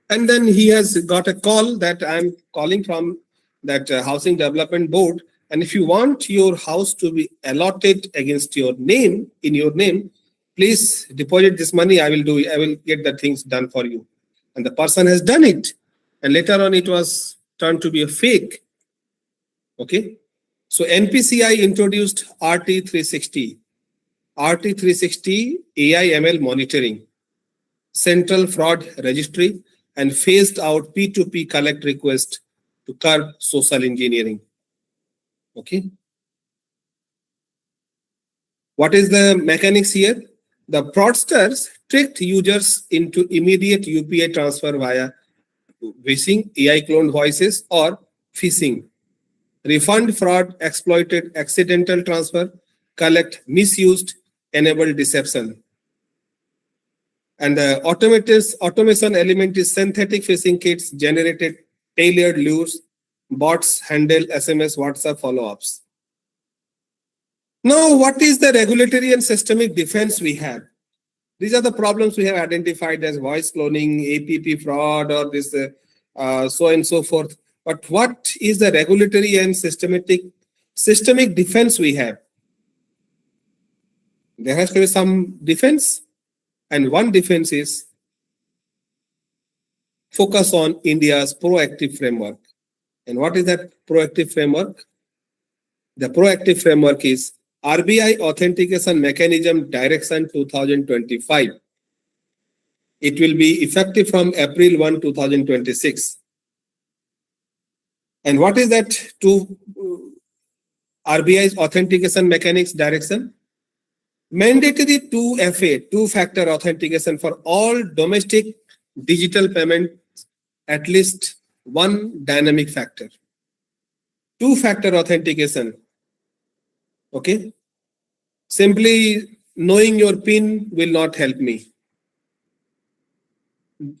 and then he has got a call that I'm calling from that housing development board, and if you want your house to be allotted against your name, in your name, please deposit this money. I will get the things done for you. And the person has done it, and later on it was turned to be a fake. Okay, so NPCI introduced RT360. RT360 AI ML monitoring, central fraud registry, and phased out P2P collect request to curb social engineering. Okay. What is the mechanics here? The fraudsters tricked users into immediate UPI transfer via phishing, AI cloned voices, or phishing. Refund fraud exploited accidental transfer, collect misused, enabled deception. And the automation element is synthetic phishing kits generated tailored lures, bots handle SMS, WhatsApp follow-ups. Now, what is the regulatory and systemic defense we have? These are the problems we have identified as voice cloning, APP fraud, or this so and so forth. But what is the regulatory and systemic defense we have? There has to be some defense, and one defense is focus on India's proactive framework. And what is that proactive framework? The proactive framework is RBI Authentication Mechanism Direction 2025. It will be effective from April 1, 2026. And what is that RBI's Authentication Mechanics Direction? Mandatory 2FA, two-factor authentication for all domestic digital payment, at least one dynamic factor. Two-factor authentication. Okay. Simply knowing your PIN will not help me.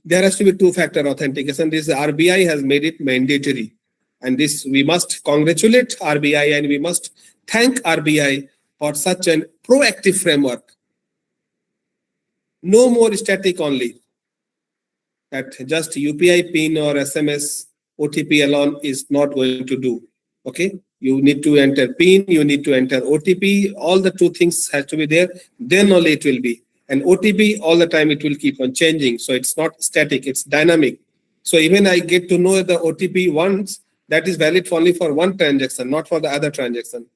There has to be two-factor authentication. This RBI has made it mandatory. And this, we must congratulate RBI and we must thank RBI for such an proactive framework. No more static only. That just UPI PIN or SMS OTP alone is not going to do. Okay. You need to enter PIN, you need to enter OTP, all the two things has to be there, then only it will be. And OTP all the time it will keep on changing. So it's not static, it's dynamic. So even I get to know the OTP once, that is valid only for one transaction, not for the other transaction.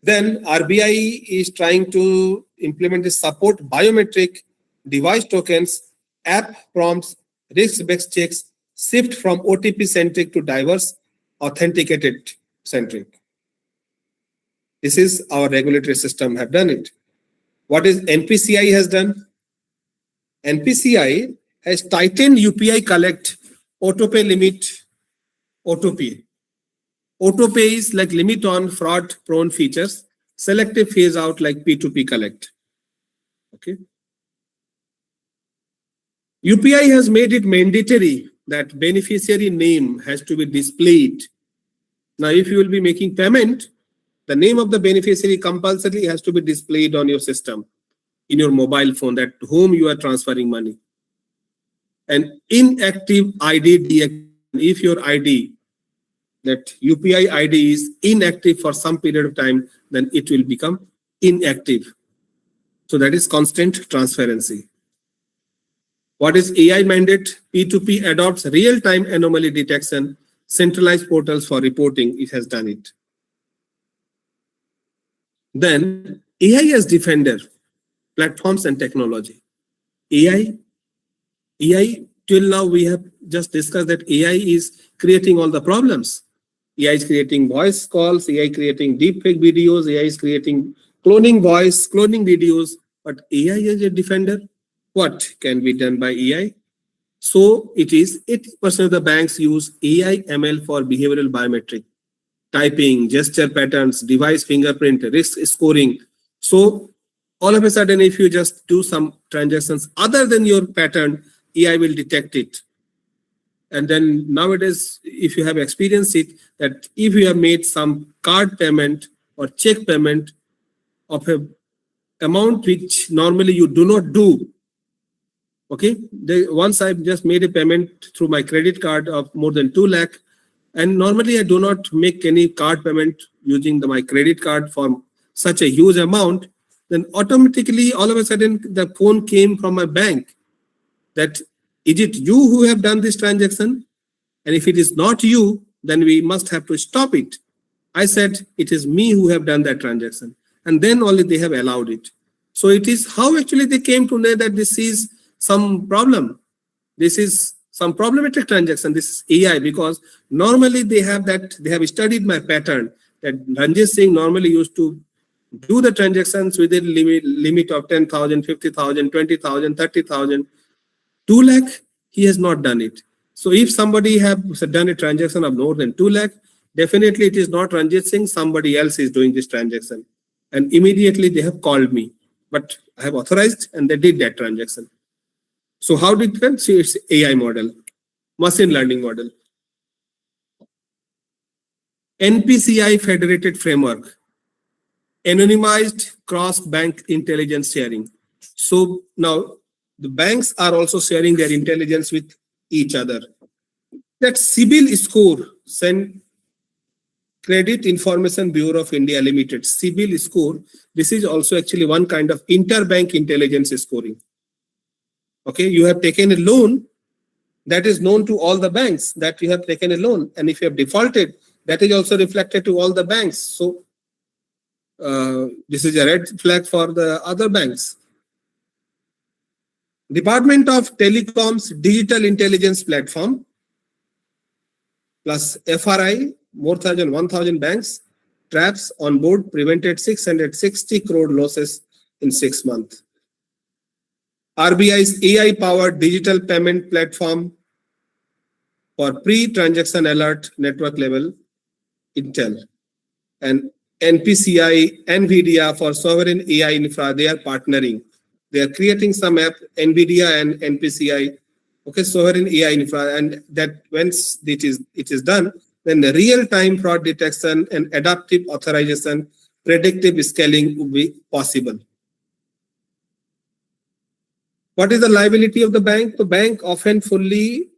Then RBI is trying to implement the support biometric device tokens, app prompts, risk-based checks, shift from OTP centric to diverse authenticated centric. This is our regulatory system have done it. What is NPCI has done? NPCI has tightened UPI collect autopay limit. Autopay is like limit on fraud prone features, selective phase out like P2P collect. Okay. UPI has made it mandatory that beneficiary name has to be displayed. Now, if you will be making payment, the name of the beneficiary compulsorily has to be displayed on your system, in your mobile phone, that to whom you are transferring money. And inactive ID deactivation. If your ID, that UPI ID is inactive for some period of time, then it will become inactive. So that is constant transparency. What is AI mandate? P2P adopts real-time anomaly detection, centralized portals for reporting. It has done it. Then AI as defender, platforms and technology. AI till now we have just discussed that AI is creating all the problems. AI is creating voice calls, AI creating deepfake videos, AI is creating cloning voice, cloning videos. But AI as a defender, what can be done by AI? So it is 80% of the banks use AI ML for behavioral biometric, typing, gesture patterns, device fingerprint, risk scoring. So all of a sudden, if you just do some transactions other than your pattern, AI will detect it. And then nowadays, if you have experienced it, that if you have made some card payment or check payment of a amount which normally you do not do, okay, once I just made a payment through my credit card of more than 2 lakh, and normally I do not make any card payment using my credit card for such a huge amount, then automatically all of a sudden the phone came from my bank that, is it you who have done this transaction? And if it is not you, then we must have to stop it. I said, it is me who have done that transaction. And then only they have allowed it. So it is how actually they came to know that this is some problem. This is some problematic transaction. This is AI, because normally they have studied my pattern that Ranjit Singh normally used to do the transactions within limit of 10,000, 50,000, 20,000, 30,000. 2 lakh, he has not done it. So if somebody have done a transaction of more than 2 lakh, definitely it is not Ranjit Singh, somebody else is doing this transaction. And immediately they have called me, but I have authorized and they did that transaction. So how did that? See, it's AI model, machine learning model. NPCI federated framework, anonymized cross-bank intelligence sharing. So now the banks are also sharing their intelligence with each other. That CIBIL score, Credit Information Bureau of India Limited, CIBIL score, this is also actually one kind of interbank intelligence scoring. Okay, you have taken a loan, that is known to all the banks that you have taken a loan. And if you have defaulted, that is also reflected to all the banks. So this is a red flag for the other banks. Department of Telecom's Digital Intelligence Platform plus FRI, more than 1,000 banks, traps on board prevented 660 crore losses in 6 months. RBI's AI-powered digital payment platform for pre-transaction alert network level intel. And NPCI, NVIDIA for sovereign AI infra, they are partnering. They are creating some app, NVIDIA and NPCI, okay, sovereign AI infra, and that once it is done, then the real-time fraud detection and adaptive authorization, predictive scaling will be possible. What is the liability of the bank? The bank often fully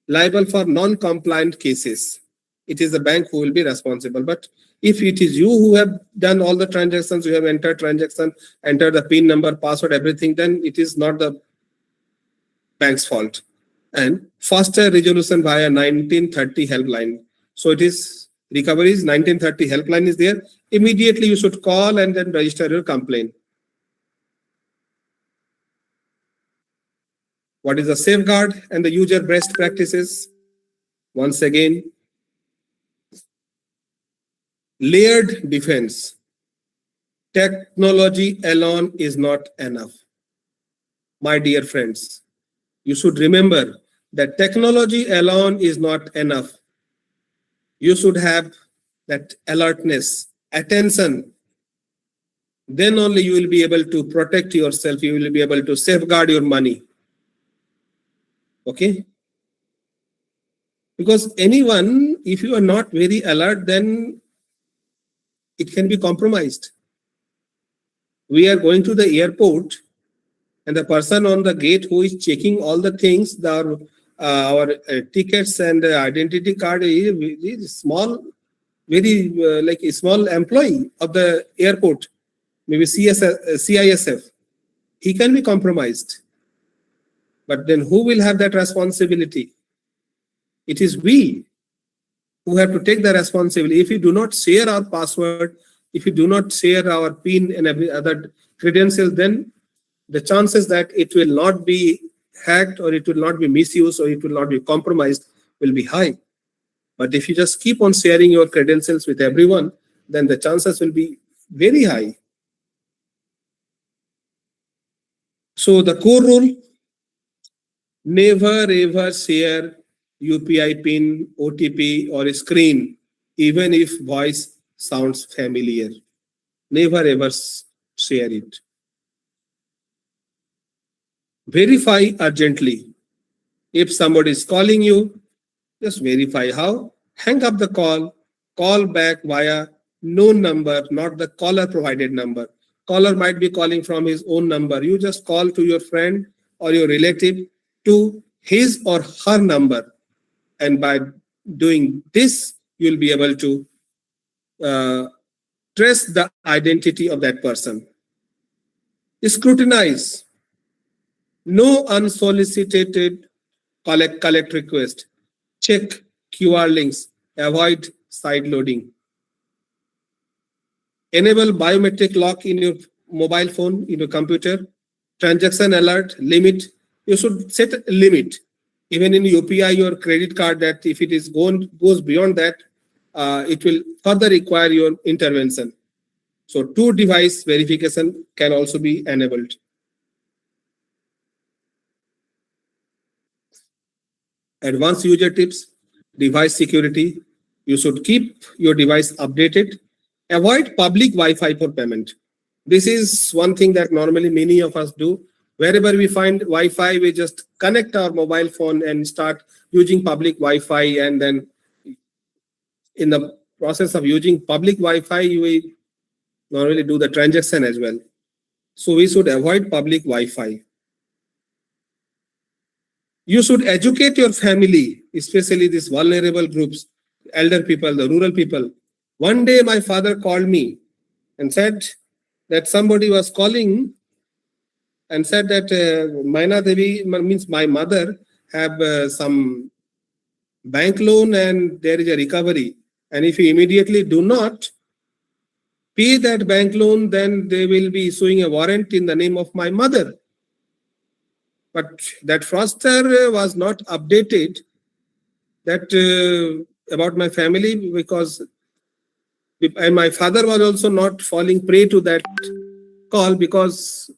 liable for non-compliant cases. it is the bank who will be responsible. But if it is you who have done all the transactions, you have entered transaction, entered the PIN number, password, everything, then it is not the bank's fault. And faster resolution via 1930 helpline. So it is recoveries, 1930 helpline is there. Immediately you should call and then register your complaint. What is the safeguard and the user best practices? Once again, layered defense. Technology alone is not enough. My dear friends, you should remember that technology alone is not enough. You should have that alertness, attention. Then only you will be able to protect yourself. You will be able to safeguard your money. Okay? Because anyone, if you are not very alert, then it can be compromised. We are going to the airport, and the person on the gate who is checking all the things, our tickets and identity card is small, very like a small employee of the airport, maybe CISF. He can be compromised. But then who will have that responsibility? It is we who have to take the responsibility. If we do not share our password, if we do not share our PIN and every other credentials, then the chances that it will not be hacked or it will not be misused or it will not be compromised will be high. But if you just keep on sharing your credentials with everyone, then the chances will be very high. So the core rule, never ever share UPI PIN, OTP or screen, even if voice sounds familiar. Never ever share it. Verify urgently. If somebody is calling you, just verify. How? Hang up the call back via known number, not the caller provided number. Caller might be calling from his own number. You just call to your friend or your relative to his or her number. And by doing this, you'll be able to trace the identity of that person. Scrutinize. No unsolicited collect request. Check QR links. Avoid side loading. Enable biometric lock in your mobile phone, in your computer. Transaction alert, limit. You should set a limit. Even in UPI or credit card, that if it is goes beyond that, it will further require your intervention. So 2-device verification can also be enabled. Advanced user tips, device security. You should keep your device updated. Avoid public Wi-Fi for payment. This is one thing that normally many of us do. Wherever we find Wi-Fi, we just connect our mobile phone and start using public Wi-Fi. And then in the process of using public Wi-Fi, we normally do the transaction as well. So we should avoid public Wi-Fi. You should educate your family, especially these vulnerable groups, elder people, the rural people. One day my father called me and said that somebody was calling and said that Maina Devi, means my mother, have some bank loan and there is a recovery. And if you immediately do not pay that bank loan, then they will be issuing a warrant in the name of my mother. But that fraudster was not updated that about my family, because and my father was also not falling prey to that call, because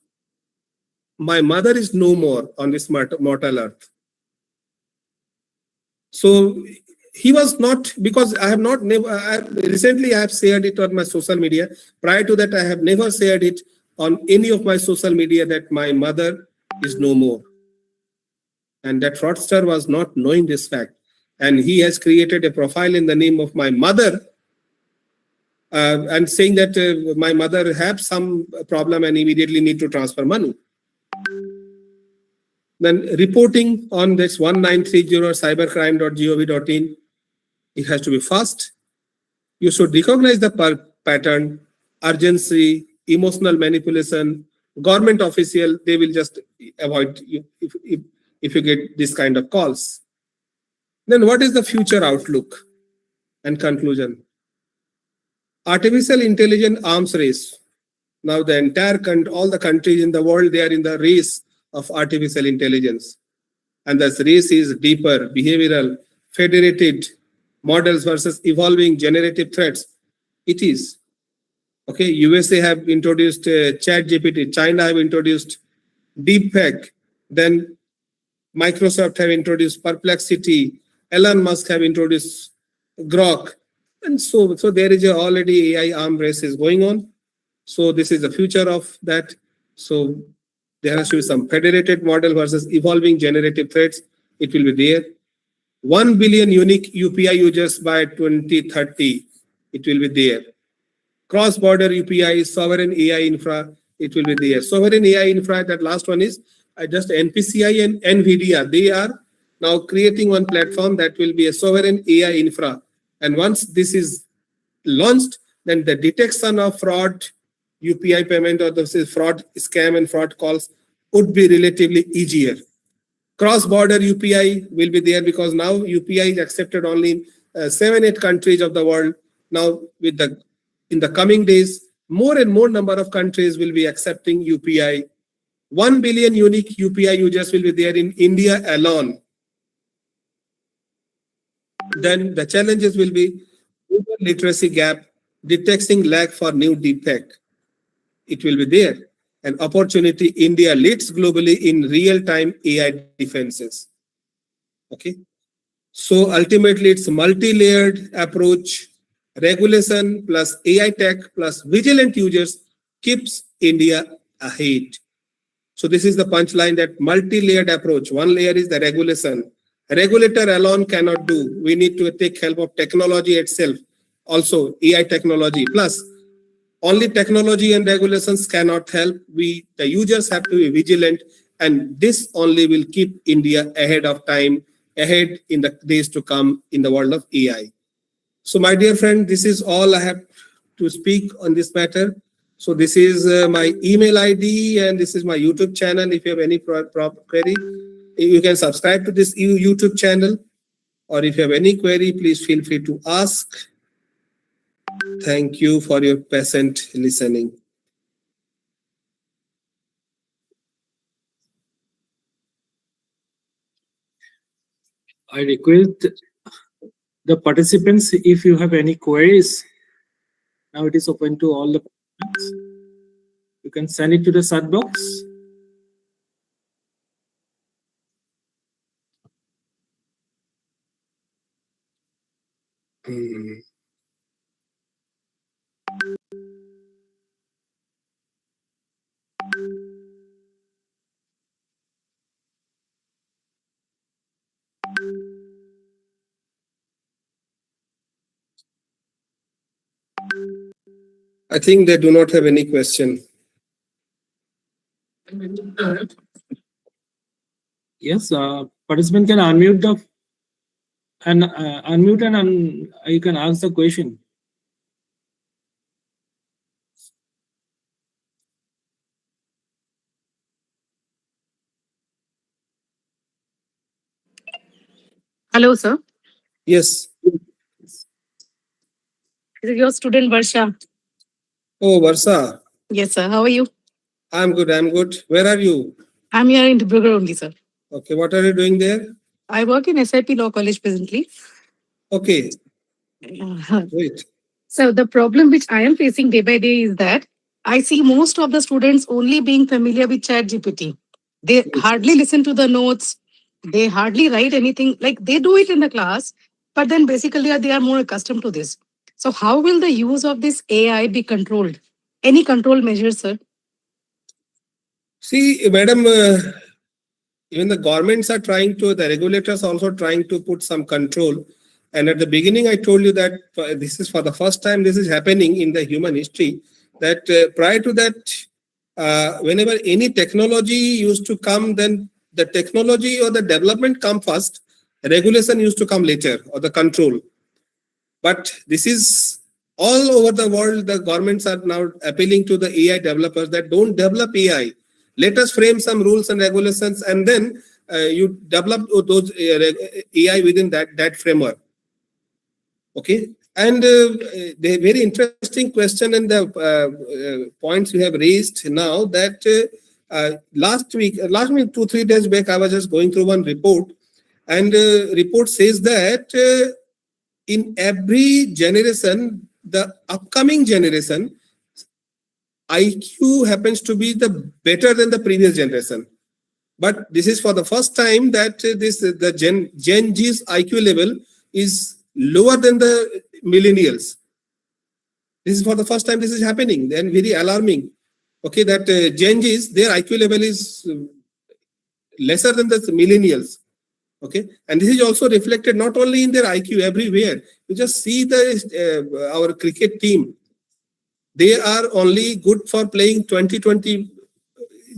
my mother is no more on this mortal earth. So he was not, because I have not recently I have shared it on my social media. Prior to that, I have never shared it on any of my social media that my mother is no more. And that fraudster was not knowing this fact. And he has created a profile in the name of my mother and saying that my mother has some problem and immediately need to transfer money. Then reporting on this 1930 cybercrime.gov.in. It has to be fast. You should recognize the pattern, urgency, emotional manipulation. Government official, they will just avoid you if you get this kind of calls. Then what is the future outlook and conclusion? Artificial intelligence arms race. Now the entire all the countries in the world, they are in the race of artificial intelligence. And this race is deeper, behavioral, federated models versus evolving generative threats. It is. Okay, USA have introduced Chat GPT, China have introduced Deepfake, then Microsoft have introduced Perplexity, Elon Musk have introduced Grok, and so there is already AI arm race is going on. So this is the future of that. So there has to be some federated model versus evolving generative threats. It will be there. 1 billion unique UPI users by 2030. It will be there. Cross-border UPI, sovereign AI infra, it will be there. Sovereign AI infra, that last one is just NPCI and NVIDIA. They are now creating one platform that will be a sovereign AI infra. And once this is launched, then the detection of fraud, UPI payment, or this is fraud scam and fraud calls would be relatively easier. Cross-border UPI will be there because now UPI is accepted only in 7-8 countries of the world. Now, in the coming days, more and more number of countries will be accepting UPI. 1 billion unique UPI users will be there in India alone. Then the challenges will be user literacy gap, detecting lag for new defect. It will be there. An opportunity, India leads globally in real-time AI defenses. Okay. So ultimately, it's multi-layered approach. Regulation plus AI tech plus vigilant users keeps India ahead. So this is the punchline, that multi-layered approach. One layer is the regulation. Regulator alone cannot do. We need to take help of technology itself. Also, AI technology plus only technology and regulations cannot help. The users have to be vigilant, and this only will keep India ahead of time, ahead in the days to come in the world of AI. So my dear friend, this is all I have to speak on this matter. So this is my email ID and this is my YouTube channel. If you have any query, you can subscribe to this YouTube channel, or if you have any query, please feel free to ask. Thank you for your patient listening. I request the participants, if you have any queries, now it is open to all the participants. You can send it to the chat box. I think they do not have any question. Yes, participant can unmute and you can ask the question. Hello, sir. Yes. This is your student Varsha. Oh, Varsha. Yes, sir. How are you? I'm good. I'm good. Where are you? I'm here in Dibrugarh only, sir. Okay. What are you doing there? I work in SIP Law College presently. Okay. Wait. So the problem which I am facing day by day is that I see most of the students only being familiar with Chat GPT. They hardly listen to the notes. They hardly write anything. Like they do it in the class, but then basically they are more accustomed to this. So how will the use of this AI be controlled? Any control measures, sir? See, madam, even the governments are trying to, the regulators also trying to put some control. And at the beginning, I told you that this is for the first time this is happening in the human history, that prior to that, whenever any technology used to come, then the technology or the development come first, regulation used to come later, or the control. But this is all over the world. The governments are now appealing to the AI developers that don't develop AI. Let us frame some rules and regulations, and then you develop those AI within that framework. Okay, and the very interesting question and the points you have raised now that last week, 2-3 days back, I was just going through one report, and report says that in every generation, the upcoming generation IQ happens to be the better than the previous generation. But this is for the first time that the Gen Z's IQ level is lower than the millennials. This is for the first time this is happening, and very alarming. Okay, that Gen Z's, their IQ level is lesser than the millennials. Okay, and this is also reflected not only in their IQ, everywhere. You just see the our cricket team. They are only good for playing 2020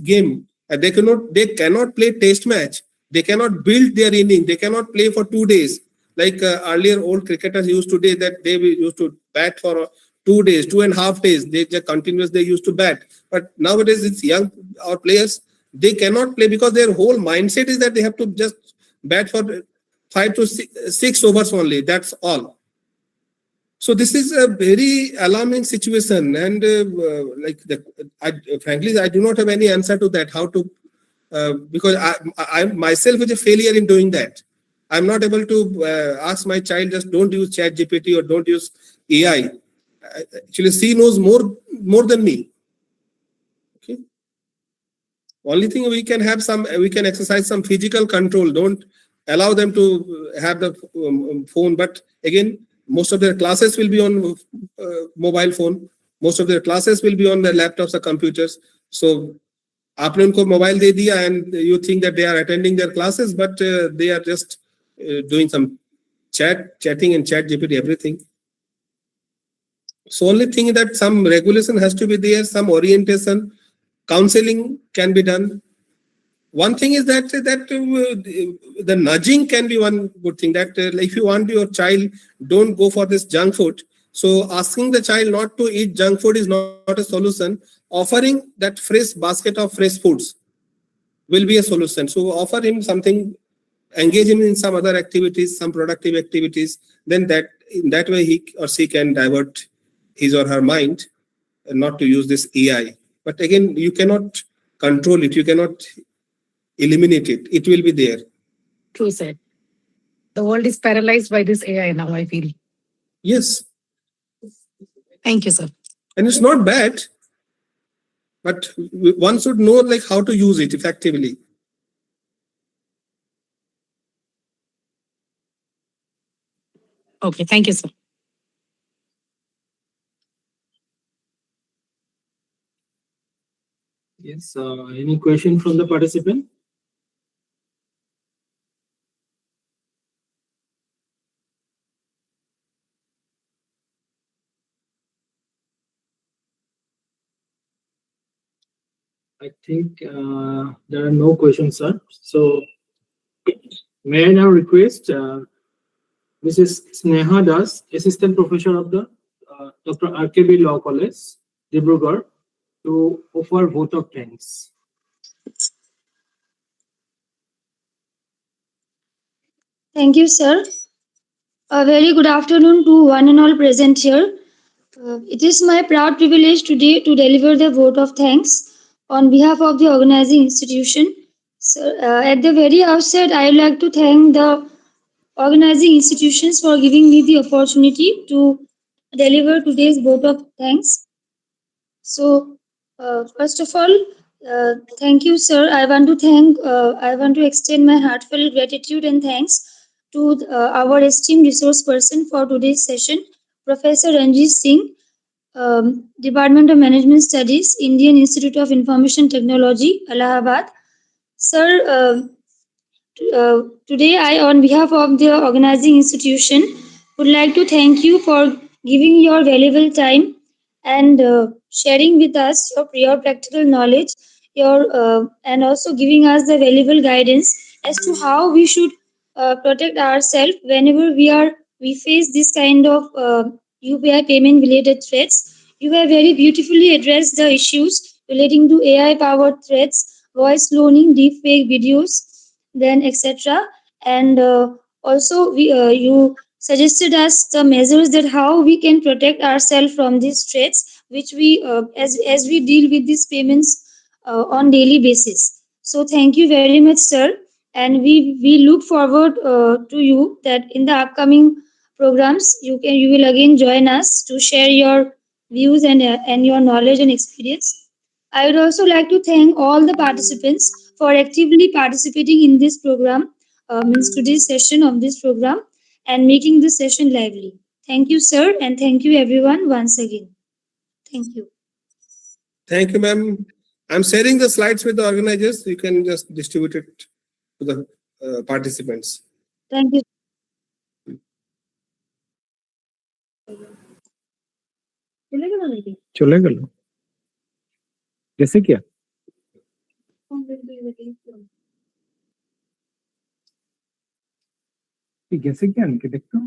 game. They cannot play test match. They cannot build their inning. They cannot play for 2 days. Like earlier old cricketers used to do that. They used to bat for 2 days, 2.5 days. They just continuous. They used to bat. But nowadays it's young our players. They cannot play because their whole mindset is that they have to just bat for 5 to 6 overs only. That's all. So this is a very alarming situation, and frankly, I do not have any answer to that. How to, because I myself is a failure in doing that. I'm not able to ask my child just don't use Chat GPT or don't use AI. Actually, she knows more than me. Okay. Only thing we can exercise some physical control. Don't allow them to have the phone. But again, most of their classes will be on mobile phone. Most of their classes will be on their laptops or computers. So, आपने उनको mobile दे दिया and you think that they are attending their classes, but they are just doing some chatting and Chat GPT everything. So only thing that some regulation has to be there, some orientation, counseling can be done. One thing is that the nudging can be one good thing. That if you want your child, don't go for this junk food. So asking the child not to eat junk food is not a solution. Offering that fresh basket of fresh foods will be a solution. So offer him something, engage him in some other activities, some productive activities. Then in that way he or she can divert his or her mind, and not to use this AI. But again, you cannot control it. You cannot eliminate it. It will be there. True said. The world is paralyzed by this AI now, I feel. Yes. Thank you, sir. And it's not bad, but one should know like how to use it effectively. Okay, thank you, sir. Yes. Any question from the participant? I think there are no questions, sir. So may I now request Mrs. Sneha Das, Assistant Professor of the Dr. R.K.B. Law College, Dibrugarh, to offer vote of thanks. Thank you, sir. A very good afternoon to one and all present here. It is my proud privilege today to deliver the vote of thanks on behalf of the organizing institution. So, at the very outset, I would like to thank the organizing institutions for giving me the opportunity to deliver today's vote of thanks. So, first of all, thank you, sir. I want to extend my heartfelt gratitude and thanks to our esteemed resource person for today's session, Professor Ranjit Singh, Department of Management Studies, Indian Institute of Information Technology, Allahabad. Sir, today I, on behalf of the organizing institution, would like to thank you for giving your valuable time and sharing with us your practical knowledge, and also giving us the valuable guidance as to how we should protect ourselves whenever we are we face this kind of UPI payment related threats. You have very beautifully addressed the issues relating to AI powered threats, voice cloning, deepfake videos, then etc. And also, you suggested us the measures that how we can protect ourselves from these threats, which we as we deal with these payments on daily basis. So thank you very much, sir, and we look forward to you that in the upcoming programs you will again join us to share your views and your knowledge and experience. I would also like to thank all the participants for actively participating in this program, means today's session of this program, and making this session lively. Thank you, sir, and thank you everyone once again. Thank you. Thank you, ma'am. I'm sharing the slides with the organizers. You can just distribute it to the participants. Thank you. চলে গেল গেছে কি গেছে কি আনকে দেখতো